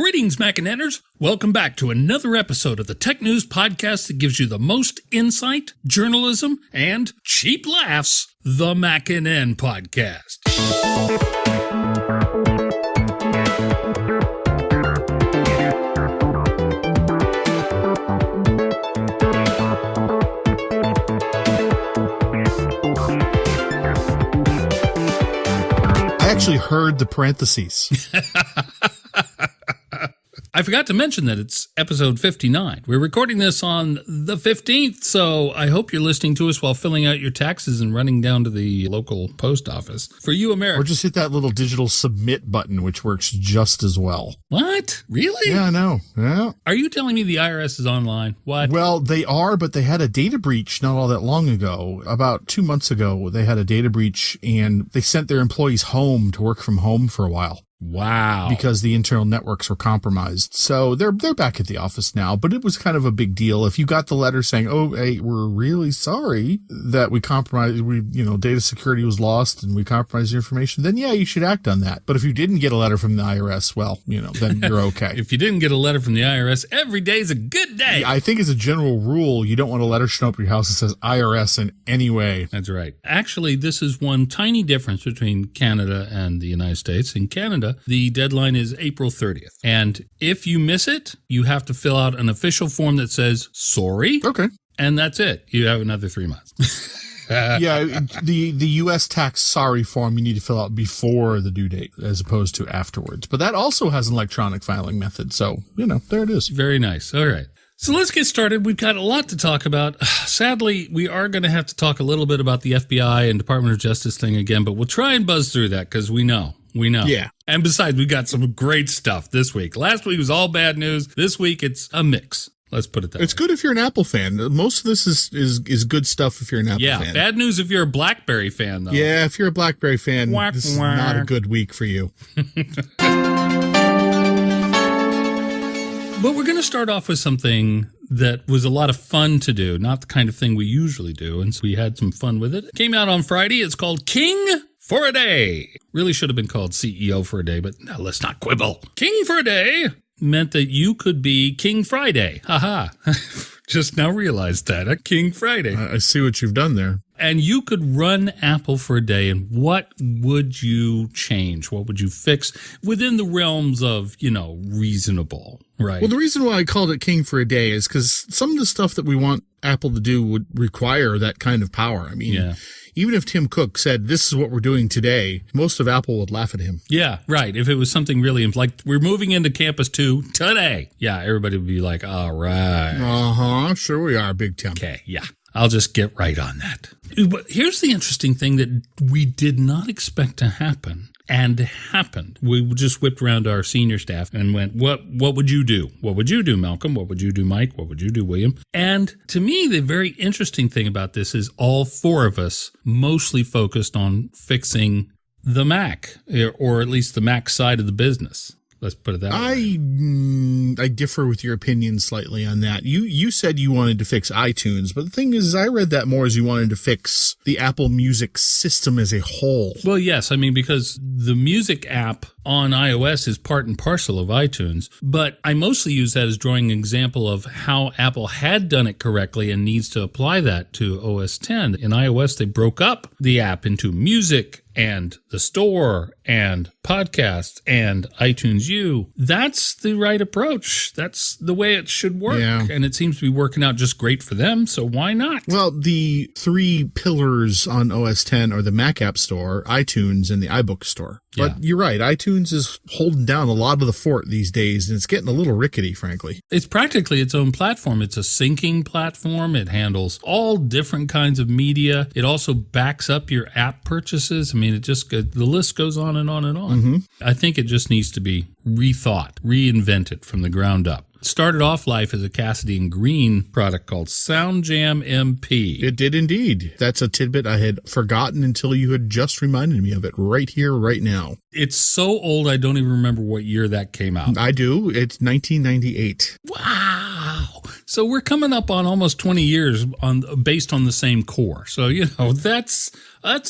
Greetings, MacNNers. Welcome back to another episode of the Tech News Podcast that gives you the most insight, journalism, and cheap laughs, the MacNN Podcast. I actually heard the parentheses. I forgot to mention that it's episode 59. We're recording this on the 15th, so I hope you're listening to us while filling out your taxes and running down to the local post office. For you Americans. Or just hit that little digital submit button, which works just as well. What? Really? Yeah, I know. Yeah. Are you telling me the IRS is online? What? Well, they are, but they had a data breach not all that long ago. About 2 months ago, they had a data breach, and they sent their employees home to work from home for a while. Wow. Because the internal networks were compromised. So they're back at the office now, but it was kind of a big deal. If you got the letter saying, oh, hey, we're really sorry that we compromised, data security was lost and we compromised your information, then yeah, you should act on that. But if you didn't get a letter from the IRS, well, then you're okay. If you didn't get a letter from the IRS, every day's a good day. I think as a general rule, you don't want a letter shown up at your house that says IRS in any way. That's right. Actually, this is one tiny difference between Canada and the United States. In Canada, the deadline is April 30th. And if you miss it, you have to fill out an official form that says, sorry. Okay. And that's it. You have another 3 months. Yeah, the U.S. tax sorry form you need to fill out before the due date as opposed to afterwards. But that also has an electronic filing method. So, there it is. Very nice. All right. So let's get started. We've got a lot to talk about. Sadly, we are going to have to talk a little bit about the FBI and Department of Justice thing again, but we'll try and buzz through that because we know. Yeah. And besides, we got some great stuff this week. Last week was all bad news. This week, it's a mix. Let's put it that way. It's good if you're an Apple fan. Most of this is good stuff if you're an Apple fan. Yeah, bad news if you're a BlackBerry fan, though. Yeah, if you're a BlackBerry fan, this is not a good week for you. But we're going to start off with something that was a lot of fun to do, not the kind of thing we usually do, and so we had some fun with it. It came out on Friday. It's called King for a Day. Really should have been called CEO for a Day, but no, let's not quibble. King for a Day meant that you could be King Friday. Haha. Just now realized that. King Friday. I see what you've done there. And you could run Apple for a day, and what would you change? What would you fix within the realms of, reasonable, right? Well, the reason why I called it King for a Day is because some of the stuff that we want Apple to do would require that kind of power. I mean, even if Tim Cook said, this is what we're doing today, most of Apple would laugh at him. Yeah, right. If it was something really like, we're moving into Campus 2 today. Yeah, everybody would be like, all right. Uh-huh. Sure we are, Big Tim. Okay, yeah. I'll just get right on that. But here's the interesting thing that we did not expect to happen, and happened. We just whipped around our senior staff and went, what would you do? What would you do, Malcolm? What would you do, Mike? What would you do, William? And to me, the very interesting thing about this is all four of us mostly focused on fixing the Mac, or at least the Mac side of the business. Let's put it that way. I differ with your opinion slightly on that. You said you wanted to fix iTunes, but the thing is, I read that more as you wanted to fix the Apple Music system as a whole. Well, yes. I mean, because the music app on iOS is part and parcel of iTunes, but I mostly use that as drawing an example of how Apple had done it correctly and needs to apply that to OS X. In iOS, they broke up the app into music and the store and podcasts and iTunes U. That's the right approach. That's the way it should work. Yeah. And it seems to be working out just great for them. So why not? Well, the three pillars on OS X are the Mac App Store, iTunes, and the iBook Store. But you're right. iTunes is holding down a lot of the fort these days, and it's getting a little rickety, frankly. It's practically its own platform. It's a syncing platform. It handles all different kinds of media. It also backs up your app purchases. I mean, the list goes on and on and on. Mm-hmm. I think it just needs to be rethought, reinvented from the ground up. It started off life as a Cassidy and Green product called SoundJam MP. It did indeed. That's a tidbit I had forgotten until you had just reminded me of it right here, right now. It's so old, I don't even remember what year that came out. I do. It's 1998. Wow. So we're coming up on almost 20 years based on the same core. So, that's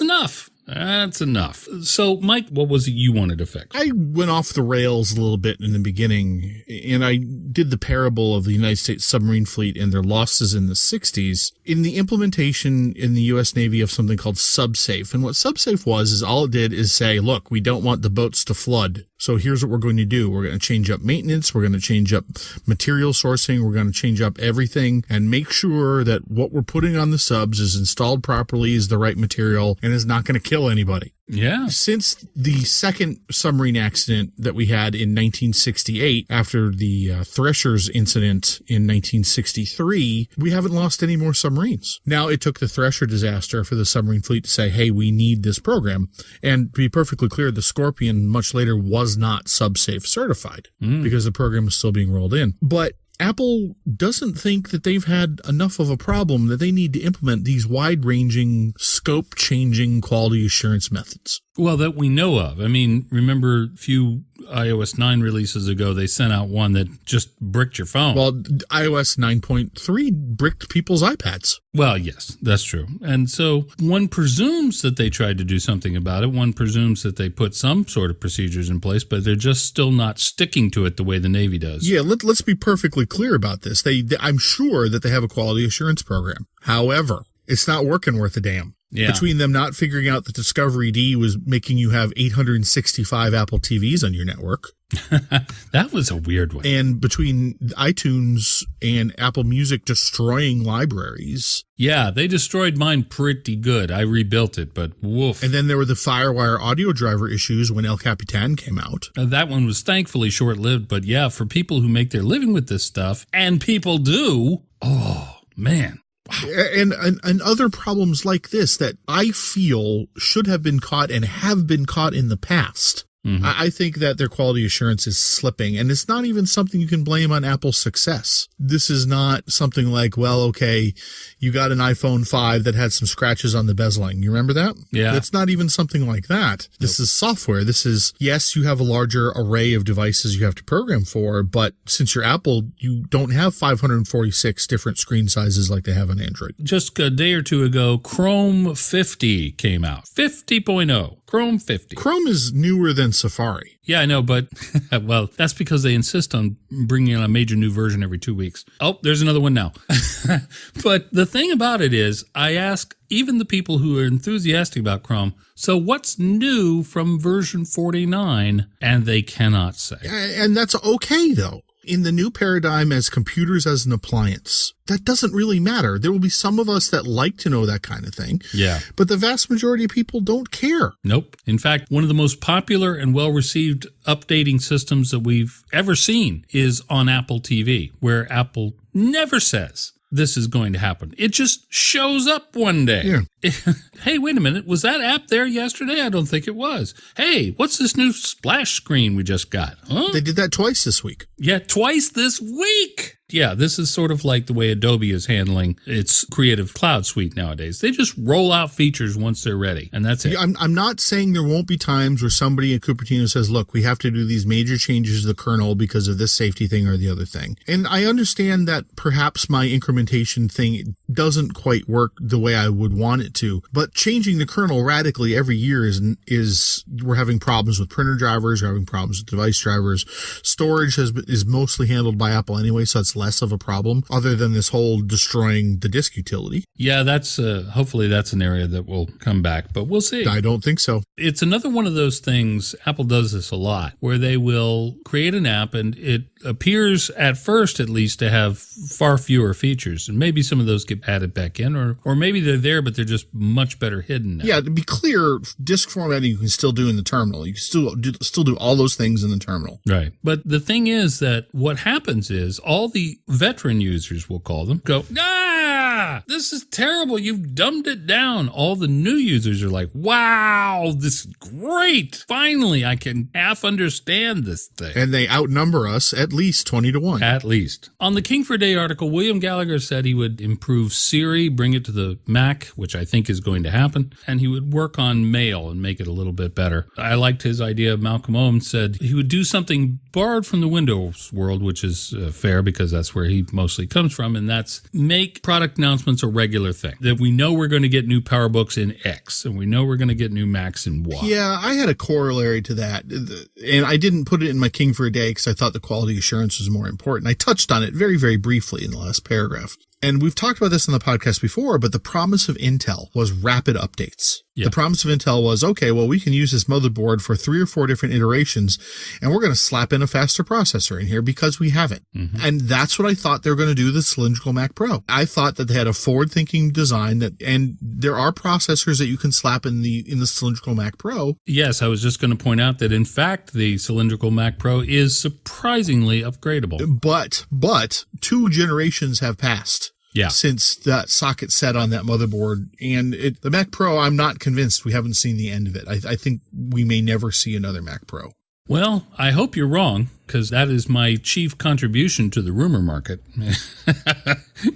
enough. That's enough. So, Mike, what was it you wanted to fix? I went off the rails a little bit in the beginning, and I did the parable of the United States submarine fleet and their losses in the 60s in the implementation in the U.S. Navy of something called SubSafe. And what SubSafe was is all it did is say, look, we don't want the boats to flood. So here's what we're going to do. We're going to change up maintenance. We're going to change up material sourcing. We're going to change up everything and make sure that what we're putting on the subs is installed properly, is the right material, and is not going to kill anybody. Yeah. Since the second submarine accident that we had in 1968, after the Threshers incident in 1963, we haven't lost any more submarines. Now, it took the Thresher disaster for the submarine fleet to say, hey, we need this program. And to be perfectly clear, the Scorpion much later was not SubSafe certified because the program was still being rolled in. But Apple doesn't think that they've had enough of a problem that they need to implement these wide-ranging, scope-changing quality assurance methods. Well, that we know of. I mean, remember a few iOS 9 releases ago, they sent out one that just bricked your phone. Well, iOS 9.3 bricked people's iPads. Well, yes, that's true. And so one presumes that they tried to do something about it. One presumes that they put some sort of procedures in place, but they're just still not sticking to it the way the Navy does. Yeah, let's be perfectly clear about this. I'm sure that they have a quality assurance program. However, it's not working worth a damn. Yeah. Between them not figuring out that Discovery D was making you have 865 Apple TVs on your network. That was a weird one. And between iTunes and Apple Music destroying libraries. Yeah, they destroyed mine pretty good. I rebuilt it, but woof. And then there were the FireWire audio driver issues when El Capitan came out. That one was thankfully short-lived, but yeah, for people who make their living with this stuff, and people do, oh, man. Wow. And other problems like this that I feel should have been caught and have been caught in the past. Mm-hmm. I think that their quality assurance is slipping, and it's not even something you can blame on Apple's success. This is not something like, well, okay, you got an iPhone 5 that had some scratches on the bezeling. You remember that? Yeah. It's not even something like that. This is software. This is, yes, you have a larger array of devices you have to program for, but since you're Apple, you don't have 546 different screen sizes like they have on Android. Just a day or two ago, Chrome 50 came out. 50.0. Chrome 50. Chrome is newer than Safari. Yeah, I know, but, well, that's because they insist on bringing out a major new version every 2 weeks. Oh, there's another one now. But the thing about it is, I ask even the people who are enthusiastic about Chrome, so what's new from version 49? And they cannot say. And that's okay, though. In the new paradigm as computers as an appliance, that doesn't really matter. There will be some of us that like to know that kind of thing. Yeah. But the vast majority of people don't care. Nope. In fact, one of the most popular and well-received updating systems that we've ever seen is on Apple TV, where Apple never says this is going to happen. It just shows up one day. Yeah. Hey, wait a minute. Was that app there yesterday? I don't think it was. Hey, what's this new splash screen we just got? Huh? They did that twice this week. Yeah, twice this week. Yeah, this is sort of like the way Adobe is handling its Creative Cloud suite nowadays. They just roll out features once they're ready, and that's it. I'm not saying there won't be times where somebody at Cupertino says, look, we have to do these major changes to the kernel because of this safety thing or the other thing. And I understand that perhaps my incrementation thing doesn't quite work the way I would want it to, but changing the kernel radically every year is we're having problems with printer drivers, we're having problems with device drivers. Storage is mostly handled by Apple anyway, so it's less of a problem other than this whole destroying the disk utility. Yeah, that's hopefully that's an area that will come back, but we'll see. I don't think so. It's another one of those things, Apple does this a lot, where they will create an app and it appears at first at least to have far fewer features, and maybe some of those get added back in, or maybe they're there but they're just much better hidden now. Yeah, to be clear, disk formatting you can still do in the terminal. You can still do all those things in the terminal. Right. But the thing is that what happens is all the veteran users, we'll call them, go, this is terrible. You've dumbed it down. All the new users are like, wow, this is great. Finally, I can half understand this thing. And they outnumber us at least 20 to 1. At least. On the King for a Day article, William Gallagher said he would improve move Siri, bring it to the Mac, which I think is going to happen, and he would work on Mail and make it a little bit better. I liked his idea. Malcolm Owen said he would do something borrowed from the Windows world, which is fair because that's where he mostly comes from, and that's make product announcements a regular thing. That we know we're going to get new PowerBooks in X, and we know we're going to get new Macs in Y. Yeah, I had a corollary to that, and I didn't put it in my King for a Day because I thought the quality assurance was more important. I touched on it very, very briefly in the last paragraph. And we've talked about this in the podcast before, but the promise of Intel was rapid updates. Yeah. The promise of Intel was, okay, well, we can use this motherboard for 3 or 4 different iterations, and we're going to slap in a faster processor in here because we have it. Mm-hmm. And that's what I thought they were going to do with the cylindrical Mac Pro. I thought that they had a forward-thinking design and there are processors that you can slap in the cylindrical Mac Pro. Yes, I was just going to point out that, in fact, the cylindrical Mac Pro is surprisingly upgradable. But 2 generations have passed. Yeah. Since that socket set on that motherboard. And the Mac Pro, I'm not convinced we haven't seen the end of it. I think we may never see another Mac Pro. Well, I hope you're wrong, because that is my chief contribution to the rumor market,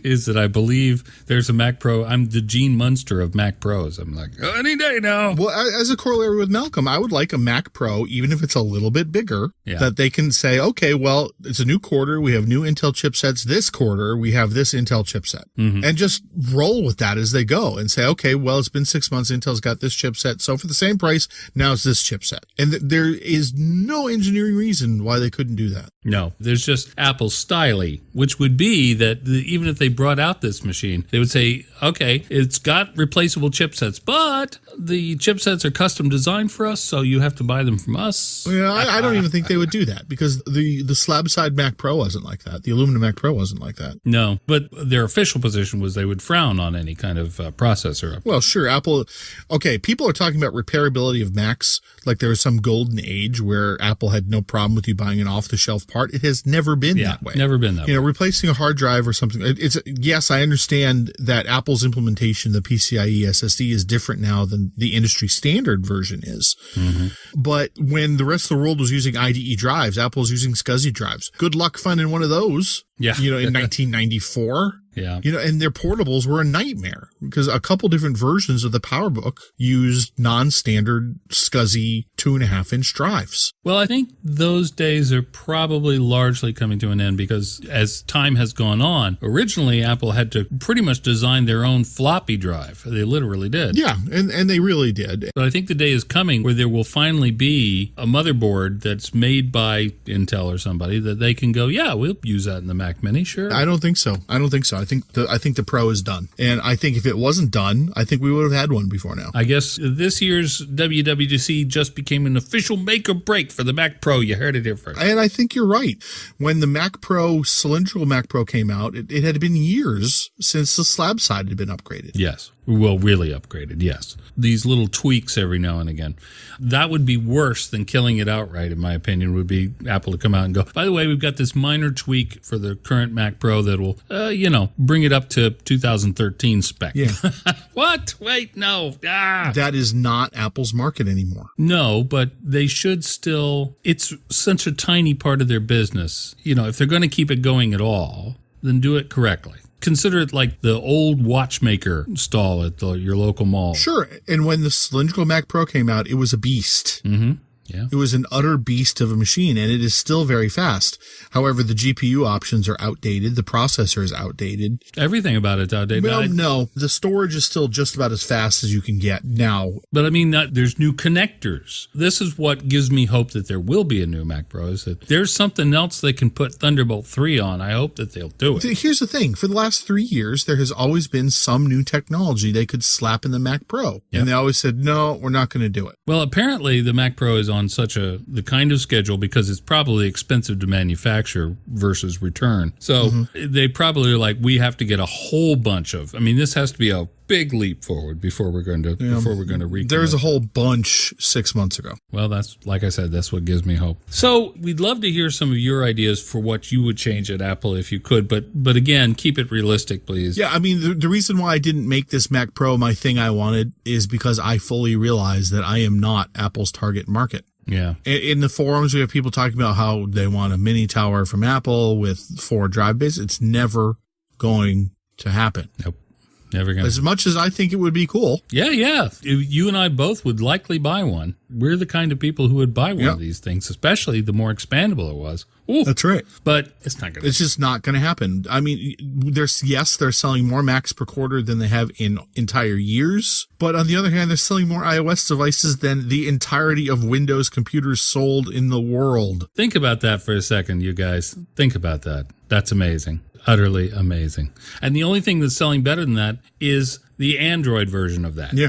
is that I believe there's a Mac Pro. I'm the Gene Munster of Mac Pros. I'm like, oh, any day now. Well, as a corollary with Malcolm, I would like a Mac Pro, even if it's a little bit bigger, that they can say, okay, well, it's a new quarter. We have new Intel chipsets. This quarter, we have this Intel chipset. Mm-hmm. And just roll with that as they go and say, okay, well, it's been 6 months. Intel's got this chipset. So for the same price, now it's this chipset. And there is no engineering reason why they couldn't do that. No, there's just Apple styly, which would be that even if they brought out this machine, they would say, okay, it's got replaceable chipsets, but the chipsets are custom designed for us, so you have to buy them from us. Yeah, I don't even think they would do that because the slab side Mac Pro wasn't like that. The aluminum Mac Pro wasn't like that. No, but their official position was they would frown on any kind of processor. Well, sure, Apple. Okay, people are talking about repairability of Macs like there was some golden age where Apple had no problem with you buying an off-the-shelf part. It has never been that way. Never been that way. You know, replacing a hard drive or something. Yes, I understand that Apple's implementation, the PCIe SSD, is different now than the industry standard version is. Mm-hmm. But when the rest of the world was using IDE drives, Apple's using SCSI drives. Good luck finding one of those. Yeah. You know, in 1994. Yeah. You know, and their portables were a nightmare because a couple different versions of the PowerBook used non-standard SCSI 2.5-inch drives. Well, I think those days are probably largely coming to an end because as time has gone on, originally Apple had to pretty much design their own floppy drive. They literally did. Yeah, and they really did. But I think the day is coming where there will finally be a motherboard that's made by Intel or somebody that they can go, yeah, we'll use that in the Mac Mini, sure. I don't think so. I think the Pro is done. And I think if it wasn't done, I think we would have had one before now. I guess this year's WWDC just became an official make or break for the Mac Pro. You heard it here first. And I think you're right. When the Mac Pro, cylindrical Mac Pro came out, it had been years since the slab side had been upgraded. Yes. Well, really upgraded, yes. These little tweaks every now and again. That would be worse than killing it outright, in my opinion, would be Apple to come out and go, by the way, we've got this minor tweak for the current Mac Pro that will, bring it up to 2013 spec. Yeah. What? Wait, no. That is not Apple's market anymore. No, but they should still, it's such a tiny part of their business. You know, if they're going to keep it going at all, then do it correctly. Consider it like the old watchmaker stall at your local mall. Sure. And when the cylindrical Mac Pro came out, it was a beast. Mm-hmm. Yeah. It was an utter beast of a machine, and it is still very fast. However, the GPU options are outdated. The processor is outdated. Everything about it's outdated. Well, no. The storage is still just about as fast as you can get now. But I mean, there's new connectors. This is what gives me hope that there will be a new Mac Pro, is that there's something else they can put Thunderbolt 3 on. I hope that they'll do it. Here's the thing. For the last 3 years, there has always been some new technology they could slap in the Mac Pro. Yep. And they always said, no, we're not going to do it. Well, apparently the Mac Pro is on such the kind of schedule because it's probably expensive to manufacture versus return. So they probably are like, we have to get a whole bunch of, I mean, this has to be a big leap forward before we're going to recommit. There's a whole bunch 6 months ago. Well, that's, like I said, that's what gives me hope. So we'd love to hear some of your ideas for what you would change at Apple if you could, but again, keep it realistic, please. Yeah, I mean, the reason why I didn't make this Mac Pro my thing I wanted is because I fully realize that I am not Apple's target market. Yeah. In the forums, we have people talking about how they want a mini tower from Apple with 4 drive bays. It's never going to happen. Nope. Never going to. As much as I think it would be cool. Yeah. You and I both would likely buy one. We're the kind of people who would buy one of these things, especially the more expandable it was. Ooh. That's right. But it's not going to. It's just not going to happen. I mean, they're selling more Macs per quarter than they have in entire years. But on the other hand, they're selling more iOS devices than the entirety of Windows computers sold in the world. Think about that for a second, you guys. Think about that. That's amazing. Utterly amazing. And the only thing that's selling better than that is the Android version of that. Yeah.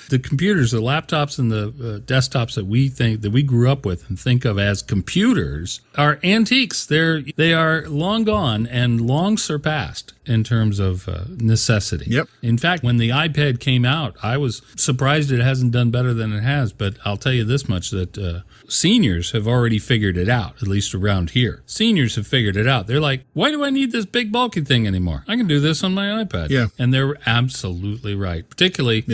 The computers, the laptops and the desktops that we grew up with and think of as computers are antiques. They are long gone and long surpassed in terms of necessity. Yep. In fact, when the iPad came out, I was surprised it hasn't done better than it has. But I'll tell you this much, that seniors have already figured it out, at least around here. Seniors have figured it out. They're like, why do I need this big bulky thing anymore? I can do this on my iPad. Yeah. And they're absolutely right. Particularly,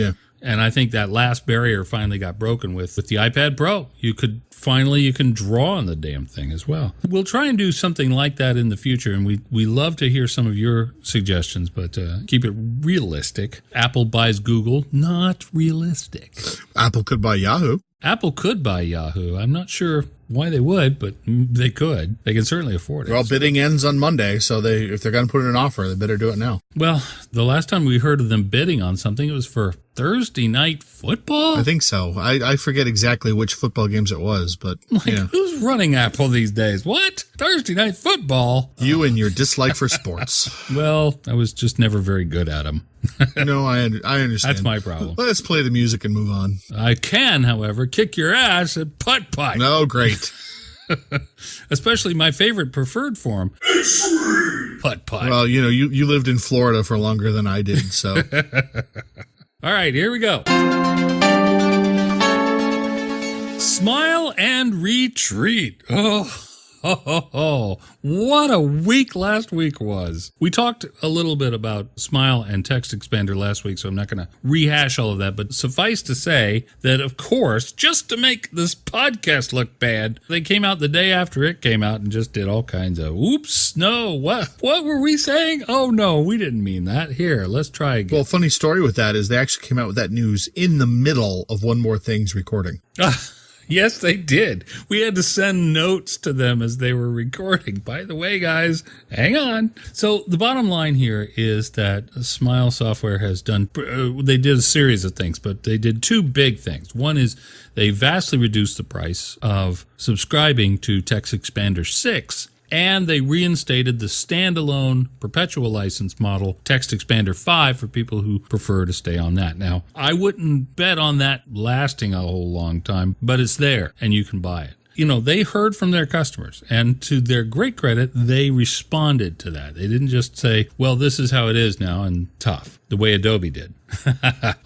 and I think that last barrier finally got broken with the iPad Pro. You can draw on the damn thing as well. We'll try and do something like that in the future, and we love to hear some of your suggestions, but keep it realistic. Apple buys Google, not realistic. Apple could buy Yahoo. Apple could buy Yahoo. I'm not sure why they would, but they could. They can certainly afford it. Well, bidding ends on Monday, so if they're going to put in an offer, they better do it now. Well, the last time we heard of them bidding on something, it was for Thursday night football? I think so. I forget exactly which football games it was, but who's running Apple these days? What? Thursday night football? You and your dislike for sports. Well, I was just never very good at them. No, I understand. That's my problem. Let's play the music and move on. I can, however, kick your ass at putt-putt. No, great. Especially my favorite preferred form, putt-putt. Well, you lived in Florida for longer than I did, so. All right, here we go. Smile and retreat. Oh, what a week last week was. We talked a little bit about Smile and TextExpander last week, so I'm not going to rehash all of that. But suffice to say that, of course, just to make this podcast look bad, they came out the day after it came out and just did all kinds of, oops, no, what were we saying? Oh, no, we didn't mean that. Here, let's try again. Well, funny story with that is they actually came out with that news in the middle of One More Thing's recording. Yes, they did. We had to send notes to them as they were recording. By the way, guys, hang on. So the bottom line here is that Smile Software has done, they did a series of things, but they did two big things. One is they vastly reduced the price of subscribing to TextExpander 6, and they reinstated the standalone perpetual license model, TextExpander 5, for people who prefer to stay on that. Now, I wouldn't bet on that lasting a whole long time, but it's there, and you can buy it. They heard from their customers, and to their great credit, they responded to that. They didn't just say, well, this is how it is now, and tough, the way Adobe did.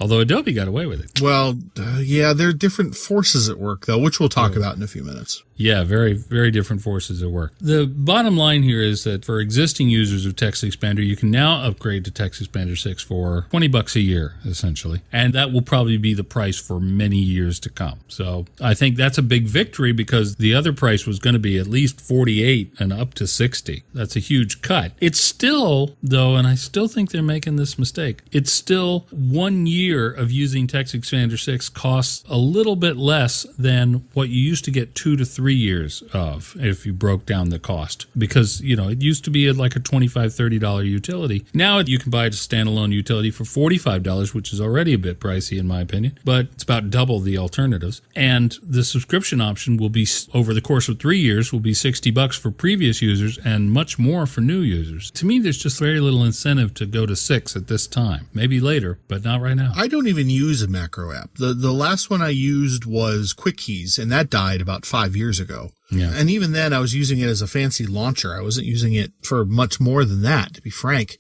Although Adobe got away with it. Well, there are different forces at work, though, which we'll talk about in a few minutes. Yeah, very, very different forces at work. The bottom line here is that for existing users of TextExpander, you can now upgrade to TextExpander 6 for $20 a year, essentially. And that will probably be the price for many years to come. So I think that's a big victory because the other price was going to be at least $48 and up to $60. That's a huge cut. It's still, though, and I still think they're making this mistake, it's still 1 year of using TextExpander 6 costs a little bit less than what you used to get 2 to 3 years of if you broke down the cost. Because, it used to be like a $25, $30 utility. Now you can buy a standalone utility for $45, which is already a bit pricey in my opinion, but it's about double the alternatives. And the subscription option will be, over the course of 3 years, will be $60 for previous users and much more for new users. To me, there's just very little incentive to go to 6 at this time. Maybe later, but not right now. I don't even use a macro app. The last one I used was QuickKeys, and that died about 5 years ago. Yeah. And even then, I was using it as a fancy launcher. I wasn't using it for much more than that, to be frank.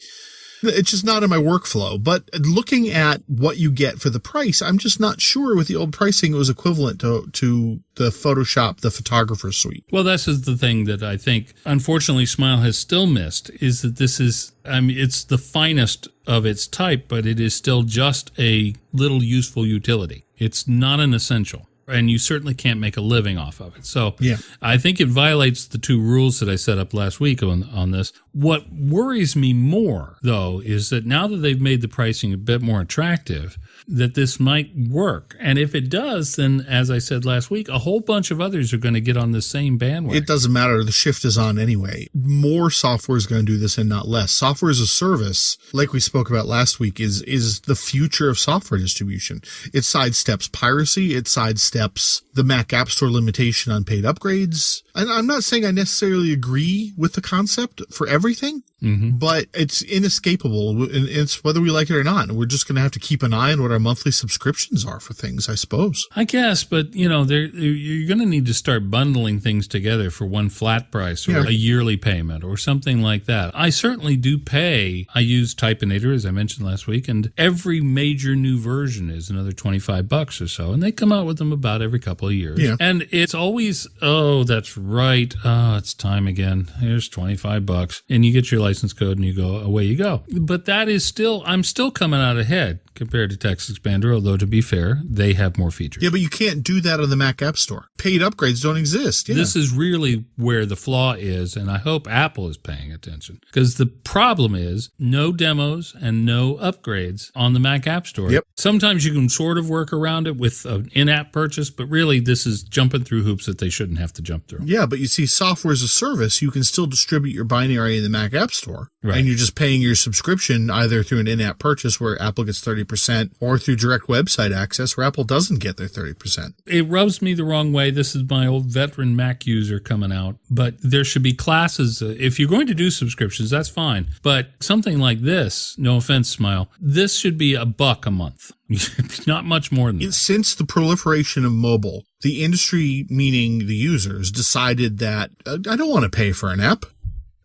It's just not in my workflow. But looking at what you get for the price, I'm just not sure with the old pricing it was equivalent to the Photoshop, the photographer suite. Well, this is the thing that I think, unfortunately, Smile has still missed, is that this is, it's the finest of its type, but it is still just a little useful utility. It's not an essential. and you certainly can't make a living off of it. So Yeah. I think it violates the 2 rules that I set up last week on this. What worries me more, though, is that now that they've made the pricing a bit more attractive, that this might work. And if it does, then, as I said last week, a whole bunch of others are going to get on the same bandwagon. It doesn't matter. The shift is on anyway. More software is going to do this and not less. Software as a service, like we spoke about last week, is the future of software distribution. It sidesteps piracy. It sidesteps the Mac App Store limitation on paid upgrades. And I'm not saying I necessarily agree with the concept for everything, but it's inescapable. It's whether we like it or not. And we're just going to have to keep an eye on what our monthly subscriptions are for things, I suppose. I guess, but you're going to need to start bundling things together for one flat price or a yearly payment or something like that. I certainly do pay. I use Typinator, as I mentioned last week, and every major new version is another $25 or so, and they come out with them about every couple of years. Yeah. And it's always, oh, that's right. Oh, it's time again. Here's $25, and you get your license code and you go, away you go. But that is still, I'm still coming out ahead compared to TextExpander, although to be fair, they have more features. Yeah, but you can't do that on the Mac App Store. Paid upgrades don't exist. Yeah. This is really where the flaw is, and I hope Apple is paying attention. Because the problem is no demos and no upgrades on the Mac App Store. Yep. Sometimes you can sort of work around it with an in-app purchase, but really this is jumping through hoops that they shouldn't have to jump through. Yeah, but you see, software as a service, you can still distribute your binary in the Mac App Store. Right. And you're just paying your subscription either through an in-app purchase where Apple gets 30% or through direct website access where Apple doesn't get their 30%. It rubs me the wrong way. This is my old veteran Mac user coming out. But there should be classes. If you're going to do subscriptions, that's fine. But something like this, no offense, Smile, this should be $1 a month. Not much more than that. Since the proliferation of mobile, the industry, meaning the users, decided that I don't want to pay for an app,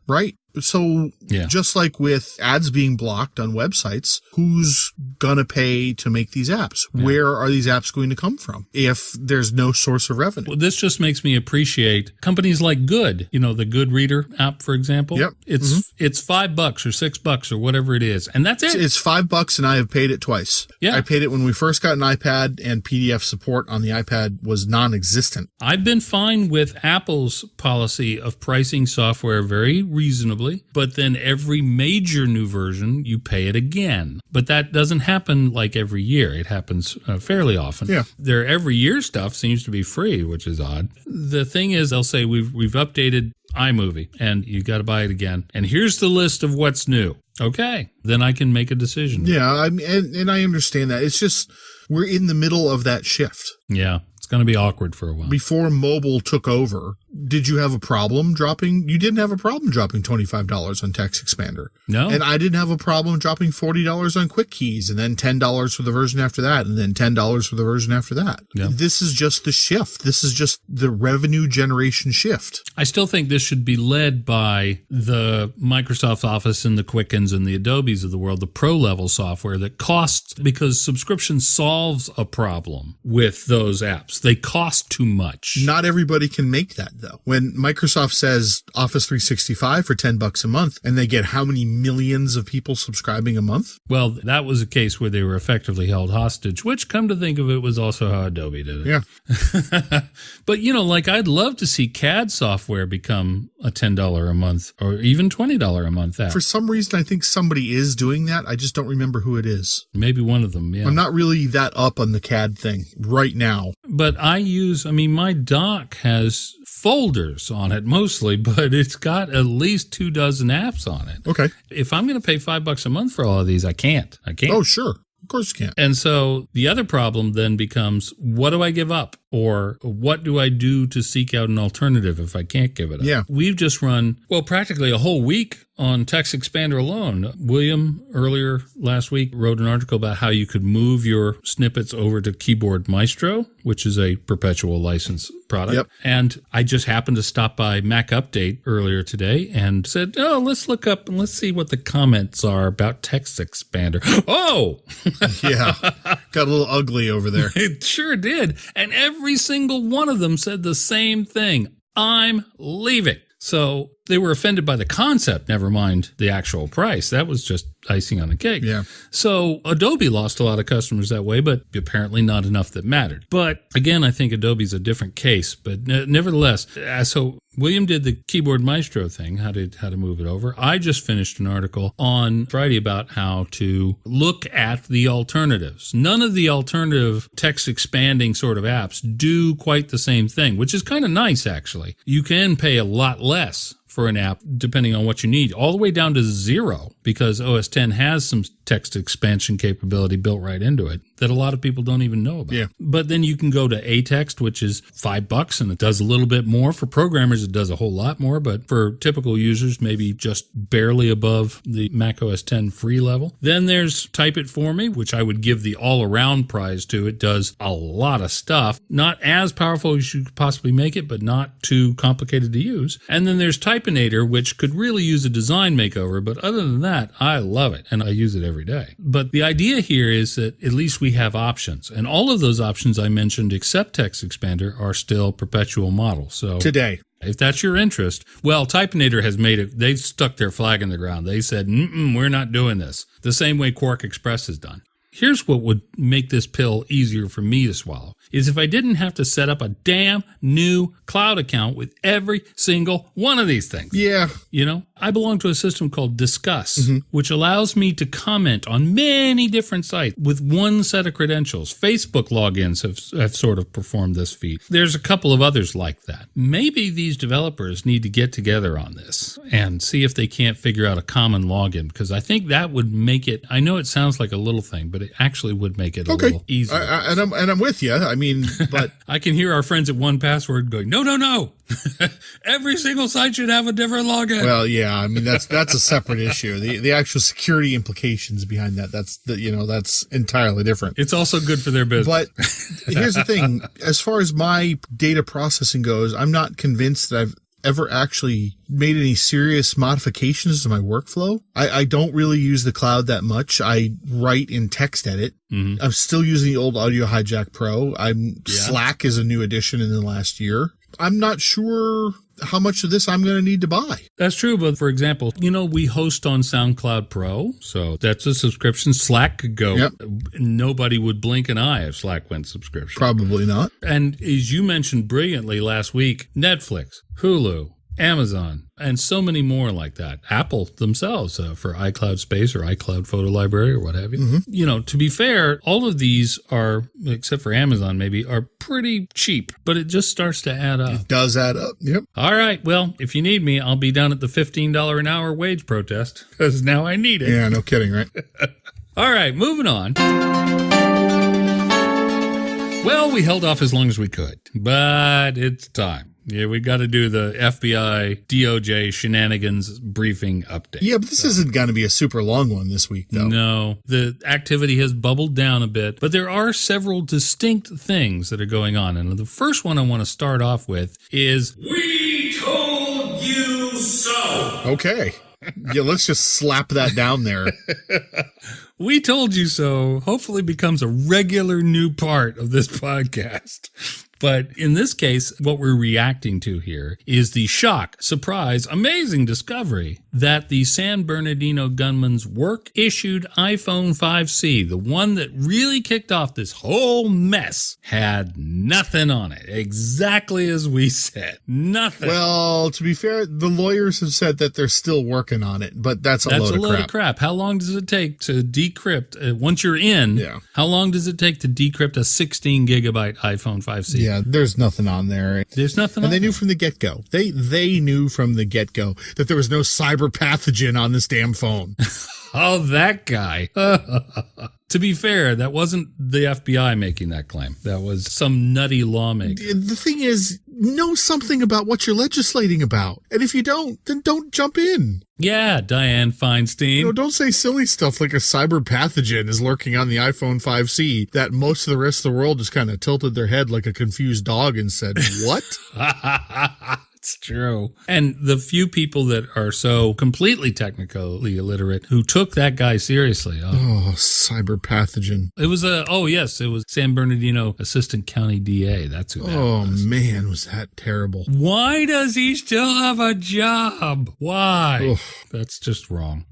right? So just like with ads being blocked on websites, who's going to pay to make these apps? Yeah. Where are these apps going to come from if there's no source of revenue? Well, this just makes me appreciate companies like Good, the Good Reader app, for example. Yep. It's $5 or $6 or whatever it is. And that's it. It's $5 and I have paid it twice. Yeah. I paid it when we first got an iPad and PDF support on the iPad was non-existent. I've been fine with Apple's policy of pricing software very reasonably. But then every major new version, you pay it again. But that doesn't happen like every year. It happens fairly often. Yeah. Their every year stuff seems to be free, which is odd. The thing is, they'll say, we've updated iMovie, and you got to buy it again. And here's the list of what's new. Okay, then I can make a decision. Yeah, and I understand that. It's just we're in the middle of that shift. Yeah. It's going to be awkward for a while. Before mobile took over, did you have a problem dropping? You didn't have a problem dropping $25 on TextExpander. No. And I didn't have a problem dropping $40 on Quick Keys and then $10 for the version after that and then $10 for the version after that. Yeah. This is just the shift. This is just the revenue generation shift. I still think this should be led by the Microsoft Office and the Quickens and the Adobes of the world, the pro-level software that costs, because subscription solves a problem with those apps. They cost too much. Not everybody can make that, though. When Microsoft says Office 365 for $10 a month, and they get how many millions of people subscribing a month? Well, that was a case where they were effectively held hostage, which, come to think of it, was also how Adobe did it. Yeah. But, I'd love to see CAD software become a $10 a month or even $20 a month app. For some reason, I think somebody is doing that. I just don't remember who it is. Maybe one of them, yeah. I'm not really that up on the CAD thing right now. But my dock has folders on it mostly, but it's got at least 24 apps on it. Okay. If I'm going to pay $5 a month for all of these, I can't. Oh, sure. Of course you can't. And so the other problem then becomes, what do I give up? Or what do I do to seek out an alternative if I can't give it up? Yeah. We've just run, practically a whole week on TextExpander alone. William, earlier last week, wrote an article about how you could move your snippets over to Keyboard Maestro, which is a perpetual license product. Yep. And I just happened to stop by Mac Update earlier today and said, let's look up and let's see what the comments are about TextExpander. Oh! Yeah. Got a little ugly over there. It sure did. And every single one of them said the same thing. I'm leaving. So They were offended by the concept, never mind the actual price. That was just icing on the cake. Yeah. So Adobe lost a lot of customers that way, but apparently not enough that mattered. But again, I think Adobe's a different case. But nevertheless, so William did the Keyboard Maestro thing, how to move it over. I just finished an article on Friday about how to look at the alternatives. None of the alternative text expanding sort of apps do quite the same thing, which is kind of nice, actually. You can pay a lot less for an app, depending on what you need, all the way down to $0, because OS X has some text expansion capability built right into it that a lot of people don't even know about. Yeah. But then you can go to aText, which is $5, and it does a little bit more. For programmers, it does a whole lot more, but for typical users, maybe just barely above the Mac OS X free level. Then there's Type It For Me, which I would give the all-around prize to. It does a lot of stuff. Not as powerful as you could possibly make it, but not too complicated to use. And then there's Typinator, which could really use a design makeover, but other than that, I love it, and I use it every day. But the idea here is that at least we have options, and all of those options I mentioned, except TextExpander, are still perpetual models. So Today. if that's your interest, well, Typinator has made it, they've stuck their flag in the ground. They said, we're not doing this, the same way Quark Express has done. Here's what would make this pill easier for me to swallow, is if I didn't have to set up a damn new cloud account with every single one of these things. Yeah. You know, I belong to a system called Discuss, which allows me to comment on many different sites with one set of credentials. Facebook logins have sort of performed this feat. There's a couple of others like that. Maybe these developers need to get together on this and see if they can't figure out a common login, because I think that would make it, I know it sounds like a little thing, but it actually would make it a little easier. And I'm with you. I mean, but I can hear our friends at 1Password going, no. Every single site should have a different login. Well, yeah, I mean, that's a separate issue. The actual security implications behind that, that's entirely different. It's also good for their business. But here's the thing. As far as my data processing goes, I'm not convinced that I've ever actually made any serious modifications to my workflow. I don't really use the cloud that much. I write in TextEdit. I'm still using the old Audio Hijack Pro. Slack is a new addition in the last year. I'm not sure how much of this I'm going to need to buy. That's true. But for example, we host on SoundCloud Pro. So that's a subscription. Slack could go. Yep. Nobody would blink an eye if Slack went subscription. Probably not. And as you mentioned brilliantly last week, Netflix, Hulu, Amazon, and so many more like that. Apple themselves for iCloud Space or iCloud Photo Library or what have you. To be fair, all of these are, except for Amazon maybe, are pretty cheap, but it just starts to add up. It does add up. Yep. All right. Well, if you need me, I'll be down at the $15 an hour wage protest because now I need it. Yeah, no kidding, right? All right, moving on. Well, we held off as long as we could, but it's time. Yeah, we got to do the FBI, DOJ shenanigans briefing update. Yeah, but this isn't going to be a super long one this week, though. No, the activity has bubbled down a bit, but there are several distinct things that are going on. And the first one I want to start off with is, we told you so. Okay. Yeah, let's just slap that down there. We told you so hopefully becomes a regular new part of this podcast. But in this case, what we're reacting to here is the shock, surprise, amazing discovery that the San Bernardino gunman's work-issued iPhone 5C, the one that really kicked off this whole mess, had nothing on it. Exactly as we said. Nothing. Well, to be fair, the lawyers have said that they're still working on it, but that's a load of crap. How long does it take to decrypt, once you're in, how long does it take to decrypt a 16 gigabyte iPhone 5C? Yeah, there's nothing on there. There's nothing on there. And they knew from the get-go. They knew from the get-go that there was no cyber pathogen on this damn phone. Oh, that guy. To be fair, that wasn't the FBI making that claim. That was some nutty lawmaker. The thing is, know something about what you're legislating about. And if you don't, then don't jump in. Yeah, Dianne Feinstein. Don't say silly stuff like a cyber pathogen is lurking on the iPhone 5C that most of the rest of the world just kind of tilted their head like a confused dog and said, what? It's true. And the few people that are so completely technically illiterate who took that guy seriously. Oh, cyber pathogen. It was it was San Bernardino Assistant County DA. That's who that was. Oh, man, was that terrible. Why does he still have a job? Why? Oof. That's just wrong.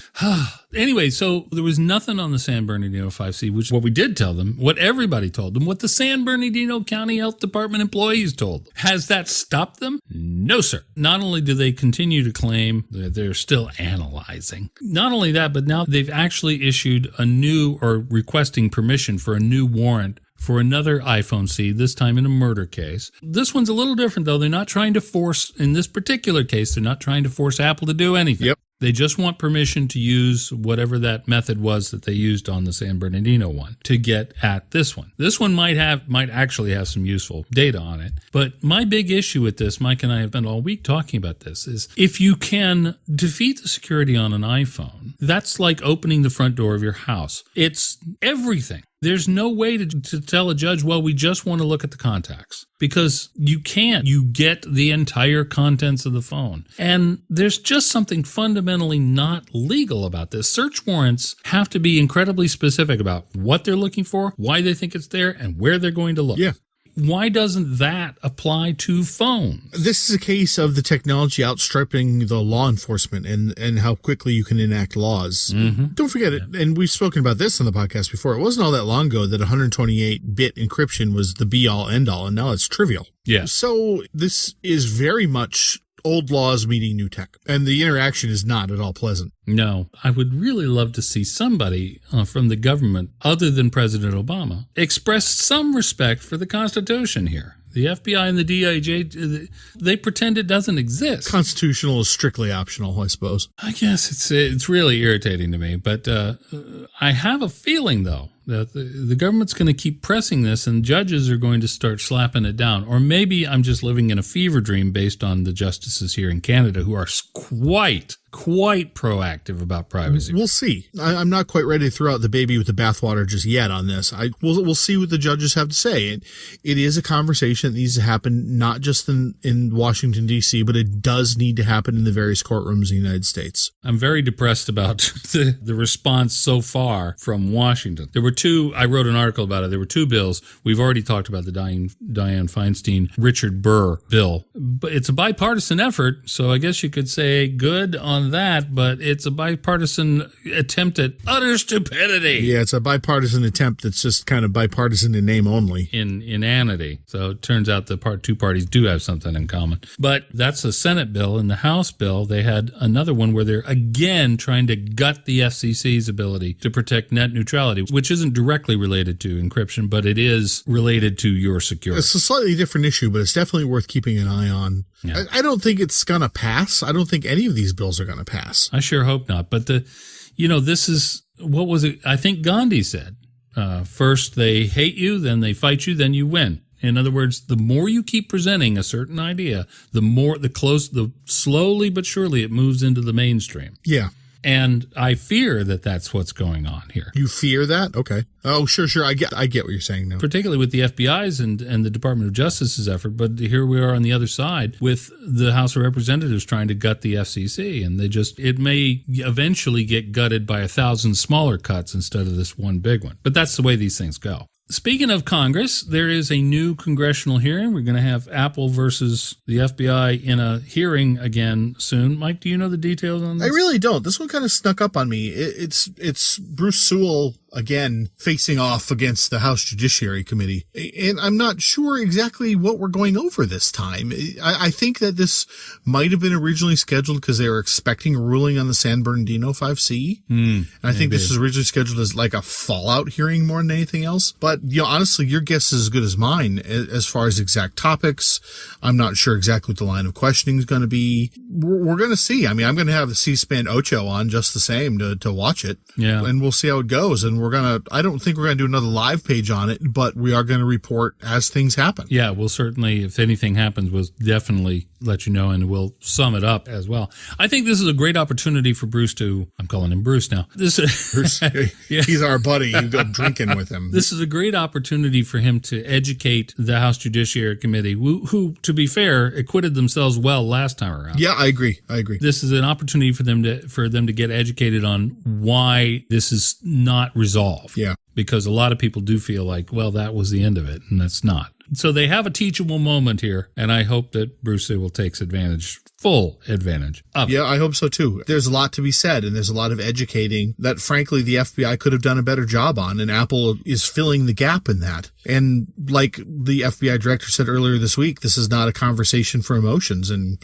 Anyway, so there was nothing on the San Bernardino 5C, which what we did tell them, what everybody told them, what the San Bernardino County Health Department employees told them. Has that stopped them? No, sir. Not only do they continue to claim that they're still analyzing, not only that, but now they've actually issued a new or requesting permission for a new warrant for another iPhone C, this time in a murder case. This one's a little different, though. They're not trying to force, in this particular case, they're not trying to force Apple to do anything. Yep. They just want permission to use whatever that method was that they used on the San Bernardino one to get at this one. This one might actually have some useful data on it. But my big issue with this, Mike and I have been all week talking about this, is if you can defeat the security on an iPhone, that's like opening the front door of your house. It's everything. There's no way to tell a judge, well, we just want to look at the contacts, because you can't. You get the entire contents of the phone. And there's just something fundamentally not legal about this. Search warrants have to be incredibly specific about what they're looking for, why they think it's there, and where they're going to look. Yeah. Why doesn't that apply to phones? This is a case of the technology outstripping the law enforcement and how quickly you can enact laws. Mm-hmm. Don't forget it, and we've spoken about this on the podcast before, it wasn't all that long ago that 128-bit encryption was the be-all, end-all, and now it's trivial. Yeah. So this is very much old laws meeting new tech, and the interaction is not at all pleasant. No, I would really love to see somebody from the government, other than President Obama, express some respect for the Constitution here. The FBI and the DOJ, they pretend it doesn't exist. Constitutional is strictly optional, I suppose. I guess it's really irritating to me, but I have a feeling, though, that the government's going to keep pressing this and judges are going to start slapping it down. Or maybe I'm just living in a fever dream based on the justices here in Canada who are quite proactive about privacy. We'll see. I'm not quite ready to throw out the baby with the bathwater just yet on this. We'll see what the judges have to say. It is a conversation that needs to happen not just in Washington, D.C., but it does need to happen in the various courtrooms in the United States. I'm very depressed about the response so far from Washington. There were two, I wrote an article about it. There were two bills. We've already talked about the Dianne Feinstein, Richard Burr bill. But it's a bipartisan effort, so I guess you could say good on that, but it's a bipartisan attempt at utter stupidity. Yeah, it's a bipartisan attempt that's just kind of bipartisan in name only. In inanity. So it turns out the two parties do have something in common. But that's a Senate bill. In the House bill, they had another one where they're again trying to gut the FCC's ability to protect net neutrality, which isn't directly related to encryption, but it is related to your security. It's a slightly different issue, but it's definitely worth keeping an eye on. Yeah. I don't think it's going to pass. I don't think any of these bills are going to pass. I sure hope not. But this is, what was it? I think Gandhi said, first they hate you, then they fight you, then you win. In other words, the more you keep presenting a certain idea, the slowly but surely it moves into the mainstream. Yeah. And I fear that that's what's going on here. You fear that? Okay. Oh, sure. I get what you're saying now. Particularly with the FBI's and the Department of Justice's effort. But here we are on the other side with the House of Representatives trying to gut the FCC. And it may eventually get gutted by 1,000 smaller cuts instead of this one big one. But that's the way these things go. Speaking of Congress, there is a new congressional hearing. We're going to have Apple versus the FBI in a hearing again soon. Mike, do you know the details on this? I really don't. This one kind of snuck up on me. It's Bruce Sewell again facing off against the House Judiciary Committee. And I'm not sure exactly what we're going over this time. I think that this might have been originally scheduled because they were expecting a ruling on the San Bernardino 5C. And I think this was originally scheduled as like a fallout hearing more than anything else. But, honestly, your guess is as good as mine as far as exact topics. I'm not sure exactly what the line of questioning is going to be. We're going to see. I mean, I'm going to have the C-SPAN Ocho on just the same to watch it. Yeah. And we'll see how it goes. And I don't think we're going to do another live page on it, but we are going to report as things happen. Yeah, we'll certainly, if anything happens, we'll definitely let you know, and we'll sum it up as well. I think this is a great opportunity for Bruce I'm calling him Bruce now. Bruce, yeah. He's our buddy. You go drinking with him. This is a great opportunity for him to educate the House Judiciary Committee, who, to be fair, acquitted themselves well last time around. Yeah, I agree. This is an opportunity for them to get educated on why this is not resolved. Yeah. Because a lot of people do feel like, well, that was the end of it, and that's not. So they have a teachable moment here, and I hope that Bruce Sewell takes full advantage of it. Yeah, I hope so too. There's a lot to be said, and there's a lot of educating that, frankly, the FBI could have done a better job on, and Apple is filling the gap in that. And like the FBI director said earlier this week, this is not a conversation for emotions, and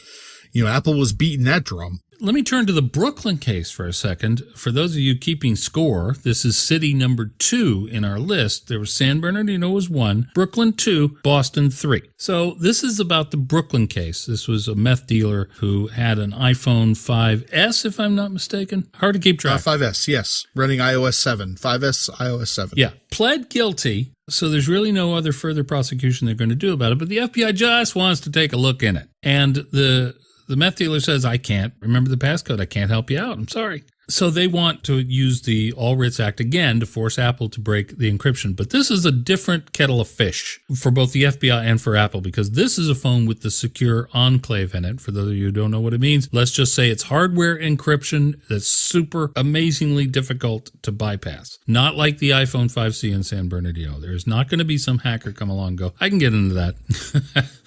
Apple was beating that drum. Let me turn to the Brooklyn case for a second. For those of you keeping score, this is city number 2 in our list. There was San Bernardino was 1, Brooklyn 2, Boston 3. So this is about the Brooklyn case. This was a meth dealer who had an iPhone 5S, if I'm not mistaken. Hard to keep track. 5S, yes. Running iOS 7. 5S, iOS 7. Yeah. Pled guilty. So there's really no other further prosecution they're going to do about it. But the FBI just wants to take a look in it. And the meth dealer says, I can't remember the passcode. I can't help you out. I'm sorry. So they want to use the All Writs Act again to force Apple to break the encryption. But this is a different kettle of fish for both the FBI and for Apple, because this is a phone with the secure enclave in it. For those of you who don't know what it means, let's just say it's hardware encryption that's super amazingly difficult to bypass. Not like the iPhone 5C in San Bernardino. There's not going to be some hacker come along and go, I can get into that.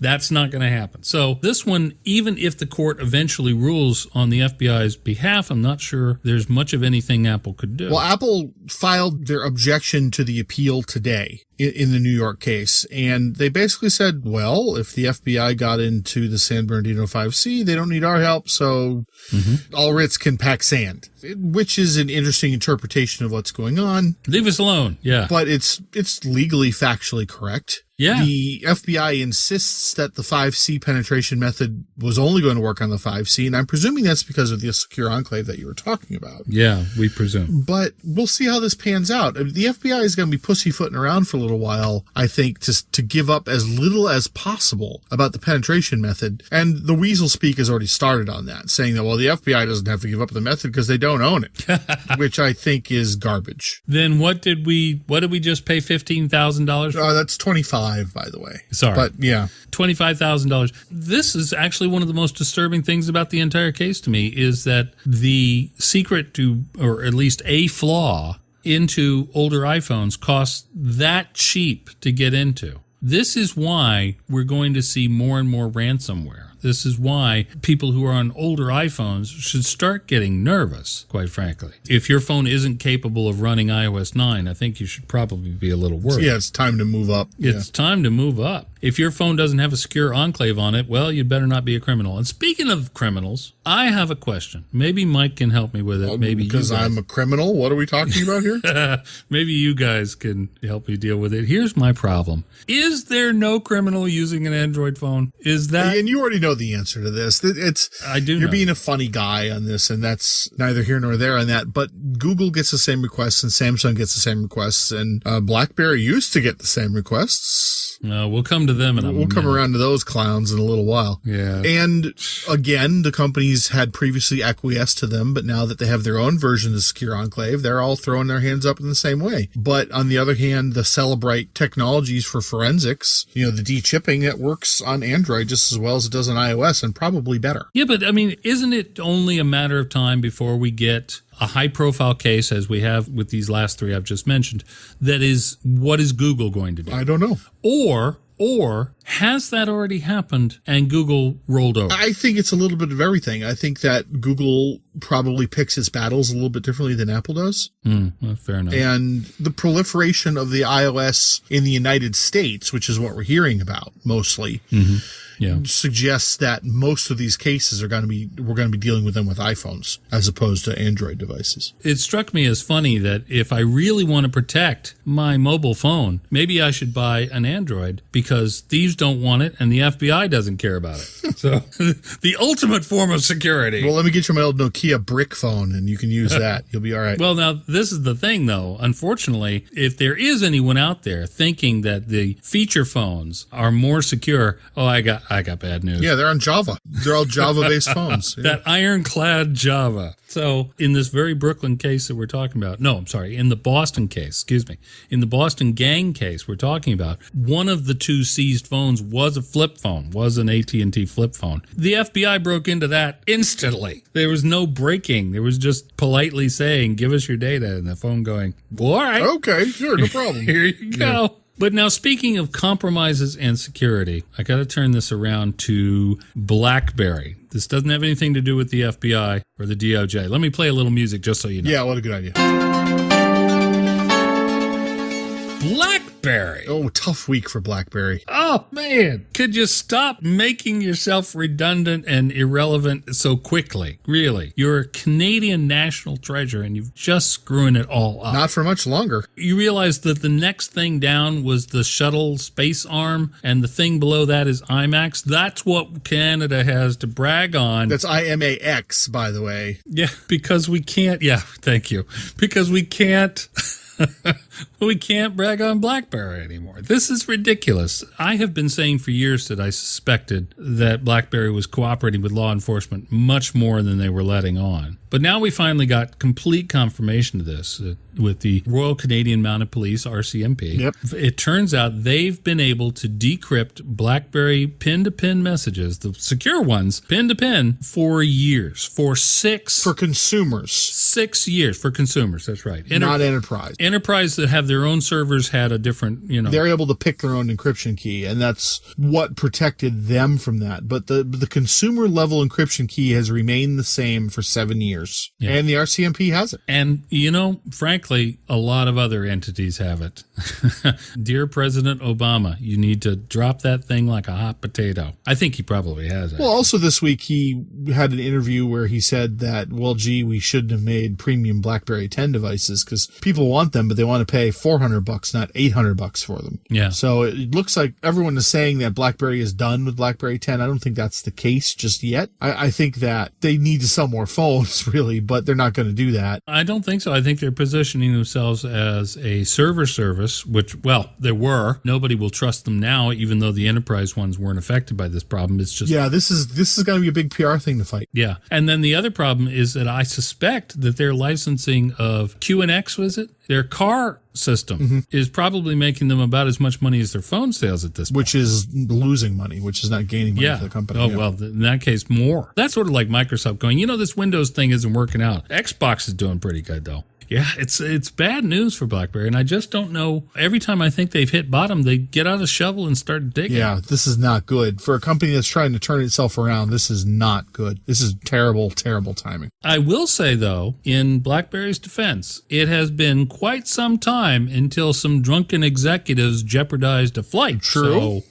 That's not going to happen. So this one, even if the court eventually rules on the FBI's behalf, I'm not sure there's much of anything Apple could do. Well, Apple filed their objection to the appeal today in the New York case, and they basically said, well, if the FBI got into the San Bernardino 5C, they don't need our help, so all writs can pack sand, which is an interesting interpretation of what's going on. Leave us alone, yeah. But it's legally, factually correct. Yeah. The FBI insists that the 5C penetration method was only going to work on the 5C, and I'm presuming that's because of the secure enclave that you were talking about. Yeah, we presume. But we'll see how this pans out. I mean, the FBI is going to be pussyfooting around for a little while, I think, to give up as little as possible about the penetration method. And the weasel speak has already started on that, saying that, well, the FBI doesn't have to give up the method because they don't own it, which I think is garbage. Then what did we just pay $15,000 for? That's $25,000. By the way. Sorry. But yeah. $25,000. This is actually one of the most disturbing things about the entire case to me, is that the secret to, or at least a flaw into older iPhones costs that cheap to get into. This is why we're going to see more and more ransomware. This is why people who are on older iPhones should start getting nervous, quite frankly. If your phone isn't capable of running iOS 9, I think you should probably be a little worried. Yeah, it's time to move up. It's time to move up. If your phone doesn't have a secure enclave on it, well, you'd better not be a criminal. And speaking of criminals, I have a question. Maybe Mike can help me with it. Maybe because I'm a criminal? What are we talking about here? Maybe you guys can help me deal with it. Here's my problem. Is there no criminal using an Android phone? Is that... And you already know the answer to this. You're being a funny guy on this, and that's neither here nor there on that. But Google gets the same requests, and Samsung gets the same requests, and BlackBerry used to get the same requests. We'll come to them in a minute. We'll come around to those clowns in a little while. Yeah. And again, the companies had previously acquiesced to them, but now that they have their own version of the Secure Enclave, they're all throwing their hands up in the same way. But on the other hand, the Celebrite technologies for forensics, the de-chipping, that works on Android just as well as it does on iOS, and probably better. Yeah, but I mean, isn't it only a matter of time before we get a high-profile case, as we have with these last three I've just mentioned, that is, what is Google going to do? I don't know. Or has that already happened and Google rolled over? I think it's a little bit of everything. I think that Google probably picks its battles a little bit differently than Apple does. Well, fair enough. And the proliferation of the iOS in the United States, which is what we're hearing about mostly, suggests that most of these cases we're going to be dealing with them with iPhones as opposed to Android devices. It struck me as funny that if I really want to protect my mobile phone, maybe I should buy an Android, because these thieves don't want it, and the FBI doesn't care about it. So the ultimate form of security. Well, let me get you my old Nokia brick phone, and you can use that. You'll be all right. Well, now, this is the thing, though. Unfortunately, if there is anyone out there thinking that the feature phones are more secure, I got bad news. Yeah, they're on Java. They're all Java-based phones. Yeah. That ironclad Java. So in this very Brooklyn case that we're talking about, in the Boston case, in the Boston gang case we're talking about, one of the two seized phones was a flip phone, was an AT&T flip phone. The FBI broke into that instantly. There was no breaking. There was just politely saying, give us your data, and the phone going, well, all right. Okay, sure, no problem. Here you go. Yeah. But now, speaking of compromises and security, I got to turn this around to BlackBerry. This doesn't have anything to do with the FBI or the DOJ. Let me play a little music just so you know. Yeah, what a good idea. BlackBerry. Oh, tough week for BlackBerry. Oh, man. Could you stop making yourself redundant and irrelevant so quickly? Really. You're a Canadian national treasure, and you're just screwing it all up. Not for much longer. You realize that the next thing down was the shuttle space arm, and the thing below that is IMAX. That's what Canada has to brag on. That's IMAX, by the way. Yeah, because we can't. Yeah, thank you. Because we can't. We can't brag on BlackBerry anymore. This is ridiculous. I have been saying for years that I suspected that BlackBerry was cooperating with law enforcement much more than they were letting on. But now we finally got complete confirmation of this with the Royal Canadian Mounted Police, RCMP. Yep. It turns out they've been able to decrypt BlackBerry pin-to-pin messages, the secure ones, pin-to-pin, for years. For consumers. 6 years for consumers, that's right. Not enterprise. Enterprise that have their own servers had a different, They're able to pick their own encryption key, and that's what protected them from that. But the consumer level encryption key has remained the same for 7 years. Yeah. And the RCMP has it. And, frankly, a lot of other entities have it. Dear President Obama, you need to drop that thing like a hot potato. I think he probably has it. Well, also this week he had an interview where he said that, we shouldn't have made premium BlackBerry 10 devices because people want them, but they want to pay $400, not $800 for them. Yeah. So it looks like everyone is saying that BlackBerry is done with BlackBerry 10. I don't think that's the case just yet. I think that they need to sell more phones, really, but they're not going to do that. I don't think so. I think they're positioning themselves as a server service, which, there were. Nobody will trust them now, even though the enterprise ones weren't affected by this problem. It's just... Yeah, this is going to be a big PR thing to fight. Yeah. And then the other problem is that I suspect that their licensing of QNX, was it? Their car system is probably making them about as much money as their phone sales at this point. Which is losing money, which is not gaining money for the company. Oh, yeah. Well, in that case, more. That's sort of like Microsoft going, this Windows thing isn't working out. Xbox is doing pretty good, though. Yeah, it's bad news for BlackBerry, and I just don't know. Every time I think they've hit bottom, they get out a shovel and start digging. Yeah, this is not good. For a company that's trying to turn itself around, this is not good. This is terrible, terrible timing. I will say, though, in BlackBerry's defense, it has been quite some time until some drunken executives jeopardized a flight. True.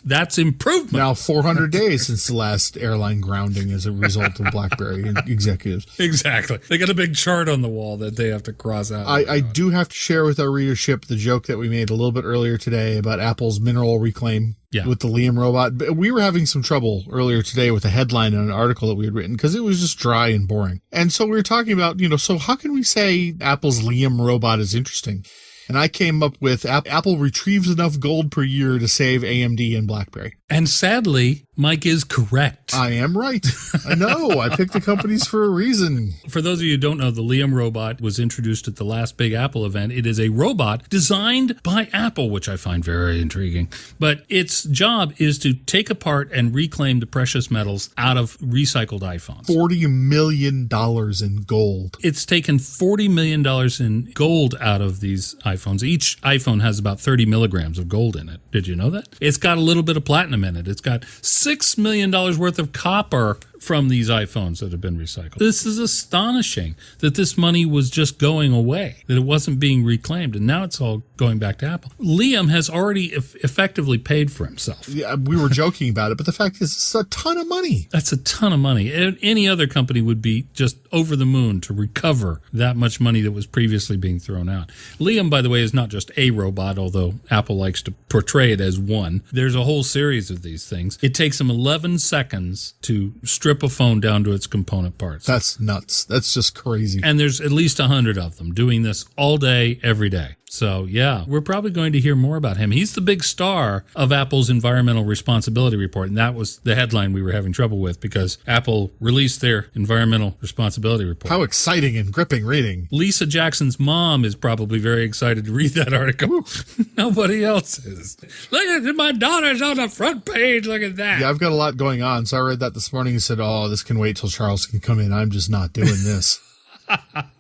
That's improvement. Now 400 days since the last airline grounding as a result of BlackBerry executives. Exactly. They got a big chart on the wall that they have to cross out. I do have to share with our readership the joke that we made a little bit earlier today about Apple's mineral reclaim with the Liam robot. We were having some trouble earlier today with a headline on an article that we had written because it was just dry and boring. And so we were talking about, so how can we say Apple's Liam robot is interesting? And I came up with Apple retrieves enough gold per year to save AMD and BlackBerry. And sadly, Mike is correct. I am right. I know. I picked the companies for a reason. For those of you who don't know, the Liam robot was introduced at the last big Apple event. It is a robot designed by Apple, which I find very intriguing. But its job is to take apart and reclaim the precious metals out of recycled iPhones. $40 million in gold. It's taken $40 million in gold out of these iPhones. Each iPhone has about 30 milligrams of gold in it. Did you know that? It's got a little bit of platinum in it. It's got $6 million worth of copper from these iPhones that have been recycled. This is astonishing that this money was just going away, that it wasn't being reclaimed, and now it's all going back to Apple. Liam has already effectively paid for himself. Yeah, we were joking about it, but the fact is it's a ton of money. That's a ton of money. Any other company would be just over the moon to recover that much money that was previously being thrown out. Liam, by the way, is not just a robot, although Apple likes to portray it as one. There's a whole series of these things. It takes them 11 seconds to strip a phone down to its component parts. That's nuts. That's just crazy. And there's at least 100 of them doing this all day, every day. So, yeah, we're probably going to hear more about him. He's the big star of Apple's environmental responsibility report, and that was the headline we were having trouble with because Apple released their environmental responsibility report. How exciting and gripping reading. Lisa Jackson's mom is probably very excited to read that article. Nobody else is. Look at my daughter's on the front page. Look at that. Yeah, I've got a lot going on. So I read that this morning and said, oh, this can wait till Charles can come in. I'm just not doing this.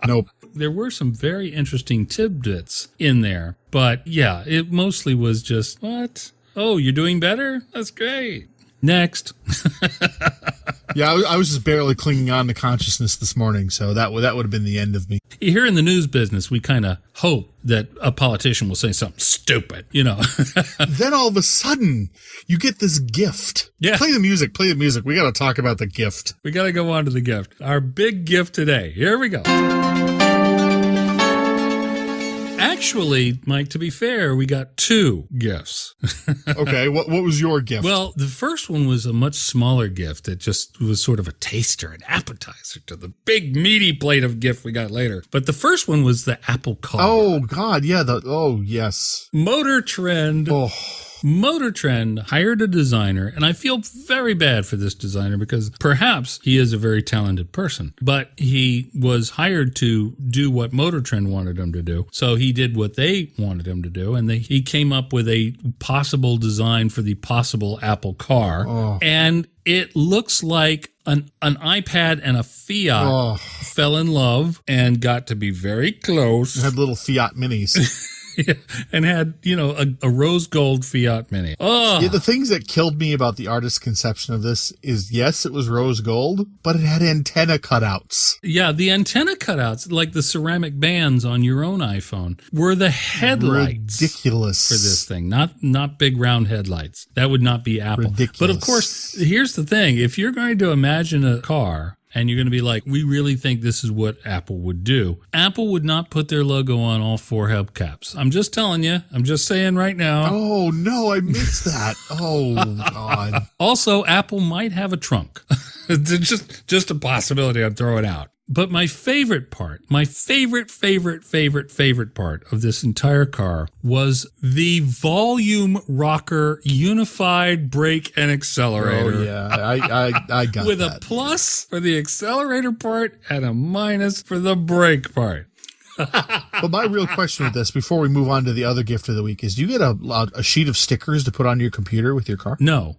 Nope. There were some very interesting tidbits in there, but yeah, it mostly was just, what? Oh, you're doing better? That's great. Next. Yeah, I was just barely clinging on to consciousness this morning, so that would have been the end of me. Here in the news business, we kind of hope that a politician will say something stupid, you know. Then all of a sudden, you get this gift. Yeah. Play the music. We got to talk about the gift. We got to go on to the gift. Our big gift today. Here we go. Actually, Mike, to be fair, we got two gifts. Okay, what was your gift? Well, the first one was a much smaller gift that just was sort of a taster, an appetizer to the big meaty plate of gift we got later. But the first one was the Apple car. Oh, God, yeah. Yes. Motor Trend. Oh. Motor Trend hired a designer, and I feel very bad for this designer because perhaps he is a very talented person, but he was hired to do what Motor Trend wanted him to do. So he did what they wanted him to do, and he came up with a possible design for the possible Apple car. Oh. And it looks like an iPad and a Fiat fell in love and got to be very close. It had little Fiat minis. Yeah, and had, a rose gold Fiat Mini. Oh, yeah, the things that killed me about the artist's conception of this is, yes, it was rose gold, but it had antenna cutouts. Yeah, the antenna cutouts, like the ceramic bands on your own iPhone, were the headlights. Ridiculous. For this thing, not big round headlights. That would not be Apple. Ridiculous. But of course, here's the thing. If you're going to imagine a car and you're going to be like, we really think this is what Apple would do, Apple would not put their logo on all four hubcaps. I'm just telling you. I'm just saying right now. Oh, no, I missed that. Oh, God. Also, Apple might have a trunk. just a possibility I'm throwing out. But my favorite part, my favorite part of this entire car was the volume rocker unified brake and accelerator. Oh, yeah, I got with that. A plus for the accelerator part and a minus for the brake part. But my real question with this, before we move on to the other gift of the week, is do you get a sheet of stickers to put on your computer with your car? No.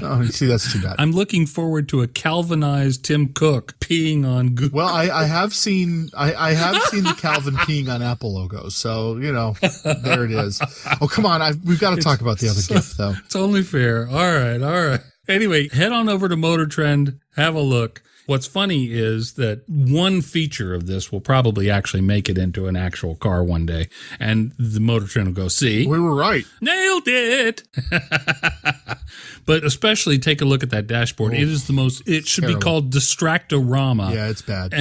Oh, see, that's too bad. I'm looking forward to a Calvinized Tim Cook peeing on Google. Well, I have seen the Calvin peeing on Apple logos, so there it is. Oh, come on, we've got to talk about the other gift though. It's only fair. All right. Anyway, head on over to Motor Trend, have a look. What's funny is that one feature of this will probably actually make it into an actual car one day, and the Motor Trend will go, see? We were right. Nailed it! But especially take a look at that dashboard. It is it should be called Distractorama. Yeah, it's bad.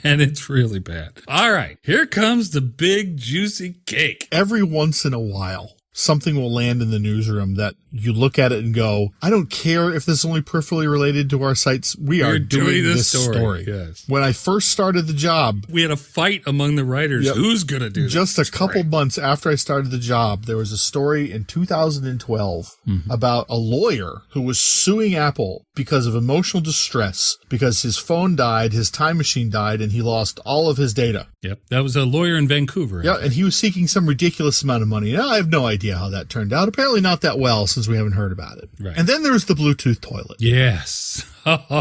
And it's really bad. All right, here comes the big juicy cake. Every once in a while, something will land in the newsroom that you look at it and go, I don't care if this is only peripherally related to our sites. We're doing this story. Yes. When I first started the job, we had a fight among the writers. Yep. Who's going to do this? Just a couple months after I started the job, there was a story in 2012 about a lawyer who was suing Apple because of emotional distress, because his phone died, his time machine died, and he lost all of his data. Yep. That was a lawyer in Vancouver. Yeah, and he was seeking some ridiculous amount of money. Now, I have no idea how that turned out. Apparently not that well, since since we haven't heard about it. Right. And then there's the Bluetooth toilet. Yes.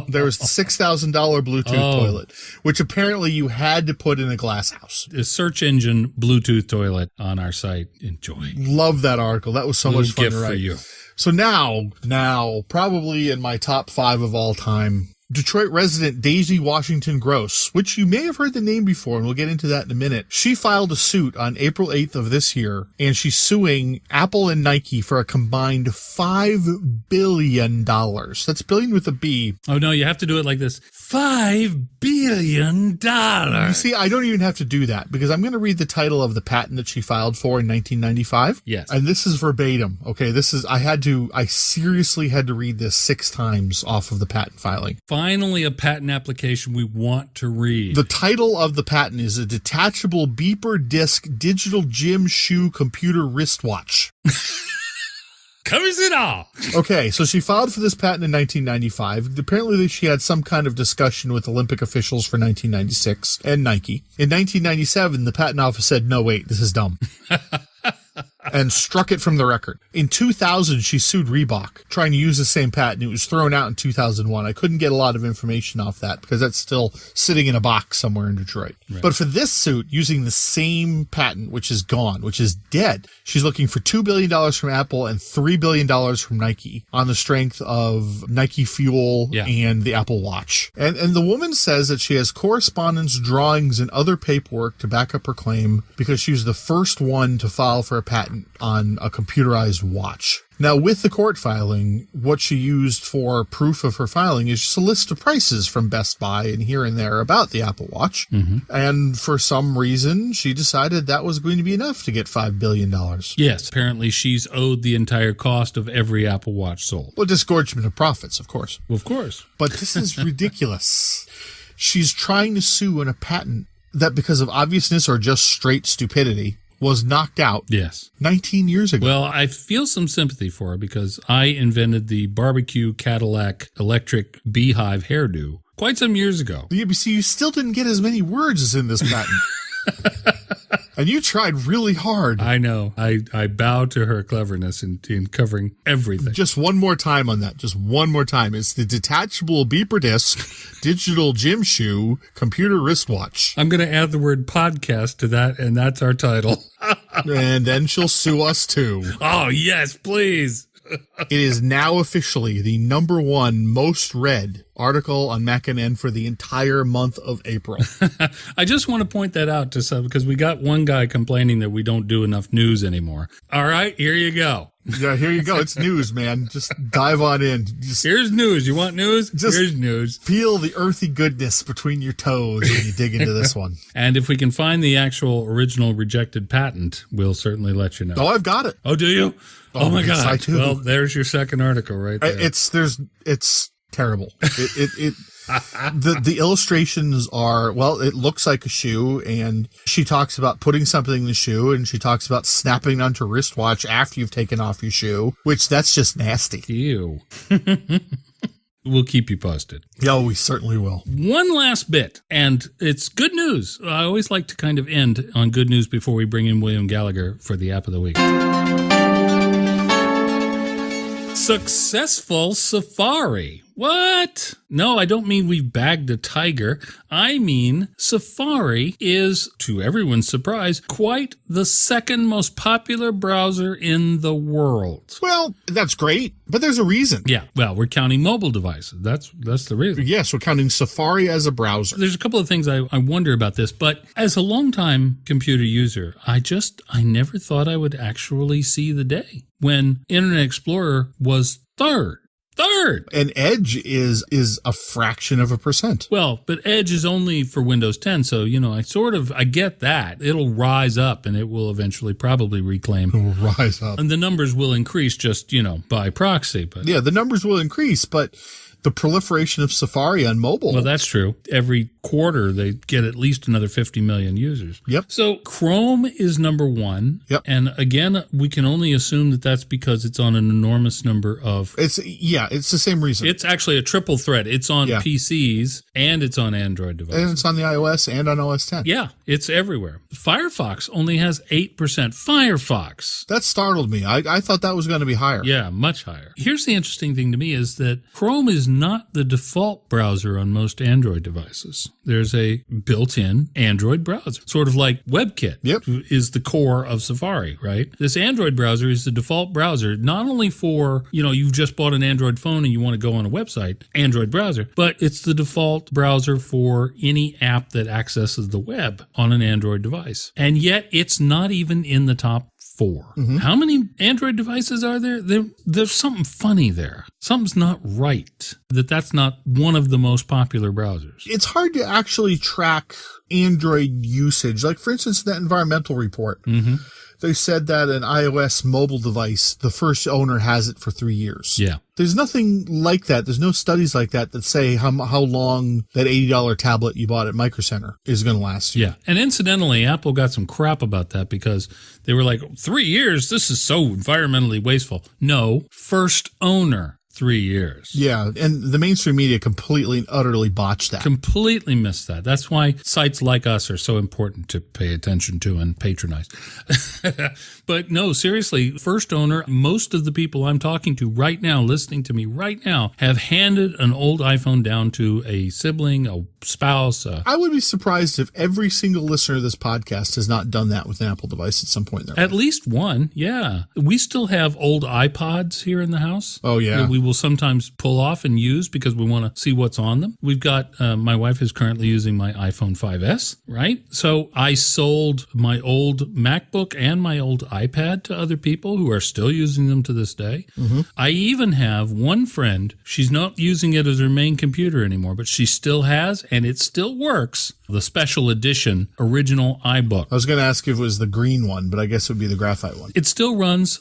There was the $6,000 Bluetooth toilet, which apparently you had to put in a glass house. The search engine Bluetooth toilet on our site. Enjoy. Love that article. That was so much fun gift to write. for you. So now, probably in my top 5 of all time, Detroit resident Daisy Washington Gross, which you may have heard the name before, and we'll get into that in a minute. She filed a suit on April 8th of this year, and she's suing Apple and Nike for a combined $5 billion. That's billion with a B. Oh, no, you have to do it like this. $5 billion. You see, I don't even have to do that because I'm going to read the title of the patent that she filed for in 1995. Yes. And this is verbatim. Okay, I seriously had to read this 6 times off of the patent filing. Finally, a patent application we want to read. The title of the patent is a detachable beeper disc digital gym shoe computer wristwatch. Covers it all. Okay, so she filed for this patent in 1995. Apparently, she had some kind of discussion with Olympic officials for 1996 and Nike. In 1997, the patent office said, no, wait, this is dumb. And struck it from the record. In 2000, she sued Reebok, trying to use the same patent. It was thrown out in 2001. I couldn't get a lot of information off that because that's still sitting in a box somewhere in Detroit. Right. But for this suit, using the same patent, which is gone, which is dead, she's looking for $2 billion from Apple and $3 billion from Nike on the strength of Nike Fuel and the Apple Watch. And the woman says that she has correspondence, drawings, and other paperwork to back up her claim because she was the first one to file for a patent on a computerized watch. Now, with the court filing, what she used for proof of her filing is just a list of prices from Best Buy and here and there about the Apple Watch. Mm-hmm. And for some reason, she decided that was going to be enough to get $5 billion. Yes, apparently she's owed the entire cost of every Apple Watch sold. Well, disgorgement of profits, of course. Of course. But this is ridiculous. She's trying to sue on a patent that, because of obviousness or just straight stupidity, was knocked out 19 years ago. Well, I feel some sympathy for her because I invented the barbecue Cadillac electric beehive hairdo quite some years ago. You see, you still didn't get as many words as in this patent. And you tried really hard. I know. I bow to her cleverness in covering everything. Just one more time on that. Just one more time. It's the detachable beeper disc, digital gym shoe, computer wristwatch. I'm going to add the word podcast to that, and that's our title. And then she'll sue us too. Oh, yes, please. It is now officially the #1 most read article on MacNN for the entire month of April. I just want to point that out to some because we got one guy complaining that we don't do enough news anymore. All right, here you go. Yeah, here you go. It's news, man. Just dive on in. Here's news. You want news? Here's news. Feel the earthy goodness between your toes when you dig into this one. And if we can find the actual original rejected patent, we'll certainly let you know. Oh, I've got it. Oh, do you? Oh my God. I too. Well, there's your second article right there. It's terrible. The illustrations are, well, it looks like a shoe, and she talks about putting something in the shoe, and she talks about snapping onto a wristwatch after you've taken off your shoe, which that's just nasty. Ew. We'll keep you posted. Yeah, we certainly will. One last bit, and it's good news. I always like to kind of end on good news before we bring in William Gallagher for the app of the week. Successful Safari. What? No, I don't mean we've bagged a tiger. I mean Safari is, to everyone's surprise, quite the second most popular browser in the world. Well, that's great, but there's a reason. Yeah, well, we're counting mobile devices. That's the reason. Yes, we're counting Safari as a browser. There's a couple of things I wonder about this, but as a longtime computer user, I never thought I would actually see the day when Internet Explorer was third. And Edge is a fraction of a percent. Well, but Edge is only for Windows 10, so, I get that. It'll rise up, and it will eventually probably reclaim. It will rise up. And the numbers will increase just, by proxy. But yeah, the numbers will increase, but the proliferation of Safari on mobile. Well, that's true. Every quarter, they get at least another 50 million users. Yep. So Chrome is #1. Yep. And again, we can only assume that that's because it's on an enormous number of... It's the same reason. It's actually a triple thread. It's on PCs And it's on Android devices. And it's on the iOS and on OS 10. Yeah, it's everywhere. Firefox only has 8%. Firefox. That startled me. I thought that was going to be higher. Yeah, much higher. Here's the interesting thing to me is that Chrome is not the default browser on most Android devices. There's a built-in Android browser, sort of like WebKit is the core of Safari, right? This Android browser is the default browser, not only for, you've just bought an Android phone and you want to go on a website, Android browser, but it's the default browser for any app that accesses the web on an Android device. And yet it's not even in the top 4. Mm-hmm. How many Android devices are there? There's something funny there. Something's not right. That's not one of the most popular browsers. It's hard to actually track Android usage. Like, for instance, that environmental report. Mm-hmm. They said that an iOS mobile device, the first owner has it for 3 years. Yeah. There's nothing like that. There's no studies like that say how long that $80 tablet you bought at Micro Center is going to last you. Yeah. And incidentally, Apple got some crap about that because they were like, 3 years? This is so environmentally wasteful. No, first owner. 3 years. Yeah, and the mainstream media completely and utterly botched that. Completely missed that. That's why sites like us are so important to pay attention to and patronize. But no, seriously, first owner, most of the people I'm talking to right now, listening to me right now, have handed an old iPhone down to a sibling, a spouse. I would be surprised if every single listener of this podcast has not done that with an Apple device at some point in their life. At least one, yeah. We still have old iPods here in the house. Oh, yeah. That we will sometimes pull off and use because we want to see what's on them. We've got, my wife is currently using my iPhone 5S, right? So I sold my old MacBook and my old iPad to other people who are still using them to this day. Mm-hmm. I even have one friend, she's not using it as her main computer anymore, but she still has, and it still works, the special edition original iBook. I was going to ask if it was the green one, but I guess it would be the graphite one. It still runs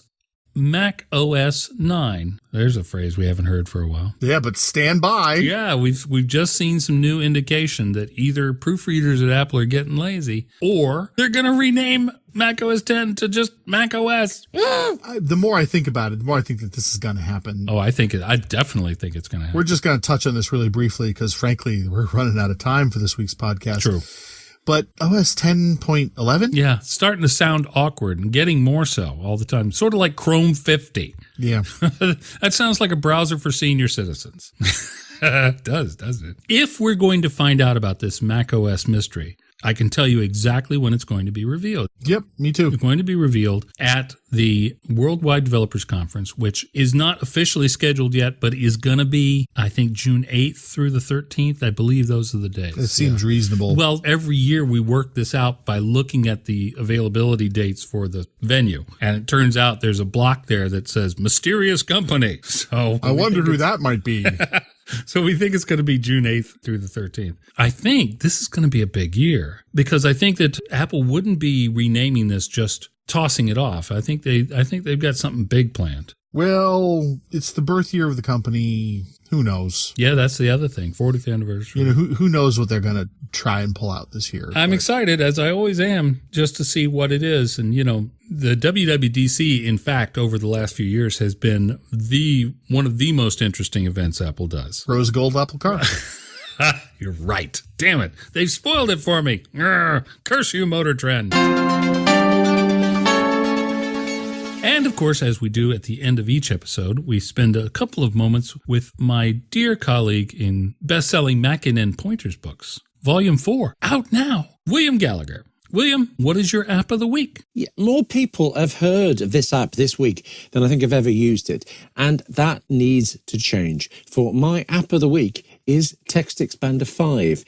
Mac OS 9. There's a phrase we haven't heard for a while. Yeah, but stand by. Yeah, we've just seen some new indication that either proofreaders at Apple are getting lazy or they're going to rename Mac OS 10 to just Mac OS. The more I think about it, the more I think that this is going to happen. Oh, I definitely think it's going to happen. We're just going to touch on this really briefly because, frankly, we're running out of time for this week's podcast. True. But OS 10.11? Yeah, starting to sound awkward and getting more so all the time. Sort of like Chrome 50. Yeah. That sounds like a browser for senior citizens. It does, doesn't it? If we're going to find out about this Mac OS mystery, I can tell you exactly when it's going to be revealed. Yep, me too. It's going to be revealed at the Worldwide Developers Conference, which is not officially scheduled yet, but is going to be, I think, June 8th through the 13th. I believe those are the days. It seems reasonable. Well, every year we work this out by looking at the availability dates for the venue. And it turns out there's a block there that says mysterious company. So I wondered who that might be. So we think it's going to be June 8th through the 13th. I think this is going to be a big year because I think that Apple wouldn't be renaming this just tossing it off. I think they've got something big planned. Well, it's the birth year of the company. Who knows? Yeah, that's the other thing. 40th anniversary. Who knows what they're going to try and pull out this year. I'm excited, as I always am, just to see what it is. And, the WWDC, in fact, over the last few years has been one of the most interesting events Apple does. Rose gold apple car. You're right. Damn it. They've spoiled it for me. Curse you, Motor Trend. And, of course, as we do at the end of each episode, we spend a couple of moments with my dear colleague in best-selling MacNN Pointers books. Volume 4, out now, William Gallagher. William, what is your app of the week? Yeah, more people have heard of this app this week than I think have ever used it, and that needs to change. For my app of the week is TextExpander 5.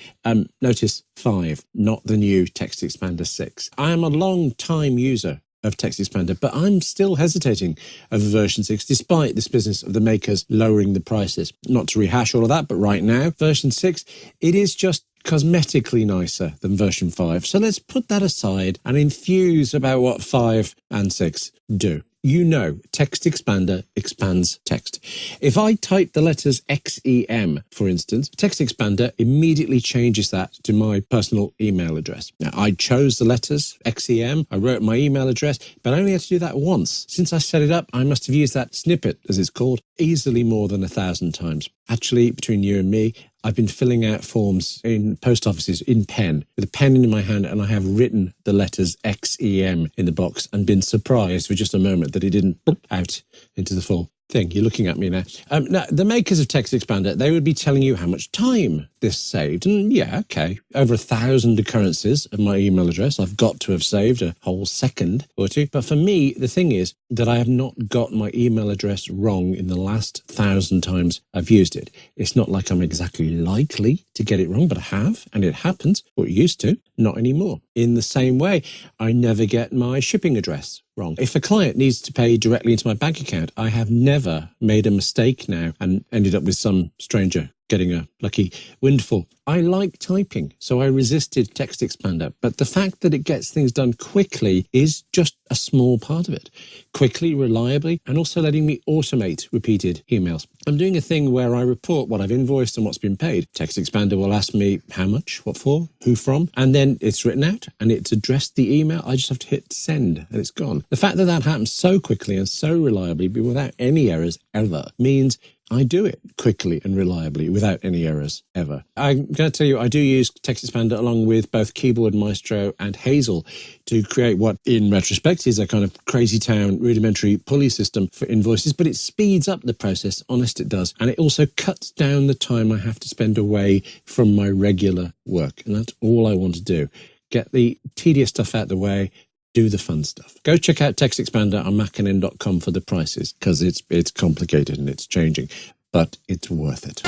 Notice 5, not the new TextExpander 6. I am a long-time user of TextExpander, but I'm still hesitating over version 6, despite this business of the makers lowering the prices. Not to rehash all of that, but right now, version 6, it is just cosmetically nicer than version 5. So let's put that aside and enthuse about what 5 and 6 do. TextExpander expands text. If I type the letters XEM, for instance, TextExpander immediately changes that to my personal email address. Now, I chose the letters XEM, I wrote my email address, but I only had to do that once. Since I set it up, I must have used that snippet, as it's called, easily more than 1,000 times. Actually, between you and me, I've been filling out forms in post offices in pen, with a pen in my hand, and I have written the letters XEM in the box and been surprised for just a moment that it didn't pop out into the full thing. You're looking at me now. Now, the makers of TextExpander, they would be telling you how much time this saved. And yeah, okay, over 1,000 occurrences of my email address. I've got to have saved a whole second or two. But for me, the thing is that I have not got my email address wrong in the last 1,000 times I've used it. It's not like I'm exactly likely to get it wrong, but I have, and it happens, or it used to, not anymore. In the same way, I never get my shipping address wrong. If a client needs to pay directly into my bank account, I have never made a mistake now and ended up with some stranger getting a lucky windfall. I like typing, so I resisted TextExpander. But the fact that it gets things done quickly is just a small part of it. Quickly, reliably, and also letting me automate repeated emails. I'm doing a thing where I report what I've invoiced and what's been paid. TextExpander will ask me how much, what for, who from, and then it's written out and it's addressed the email. I just have to hit send and it's gone. The fact that that happens so quickly and so reliably, but without any errors ever, means I do it quickly and reliably without any errors ever. I'm going to tell you, I do use TextExpander along with both Keyboard Maestro and Hazel to create what, in retrospect, is a kind of crazy town rudimentary pulley system for invoices, but it speeds up the process, honest it does. And it also cuts down the time I have to spend away from my regular work. And that's all I want to do. Get the tedious stuff out of the way, do the fun stuff. Go check out TextExpander on MacNN.com for the prices, because it's complicated and it's changing, but it's worth it.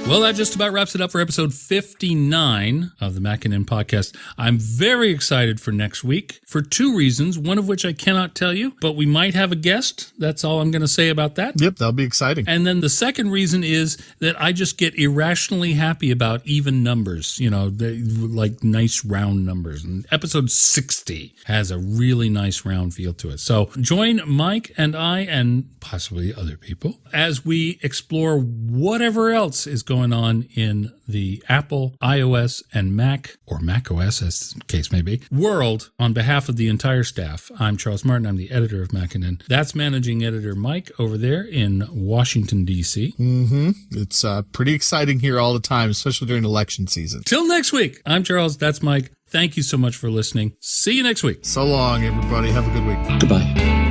Well, that just about wraps it up for episode 59 of the MacNN podcast. I'm very excited for next week for two reasons, one of which I cannot tell you, but we might have a guest. That's all I'm going to say about that. Yep, that'll be exciting. And then the second reason is that I just get irrationally happy about even numbers, like nice round numbers. And episode 60 has a really nice round feel to it. So join Mike and I and possibly other people as we explore whatever else is going on in the Apple, iOS, and Mac, or Mac OS as the case may be, world. On behalf of the entire staff, I'm Charles Martin. I'm the editor of MacNN. That's managing editor Mike over there in Washington, D.C. It's pretty exciting here all the time, especially during election season. Till next week, I'm Charles. That's Mike. Thank you so much for listening. See you next week. So long, everybody. Have a good week. Goodbye.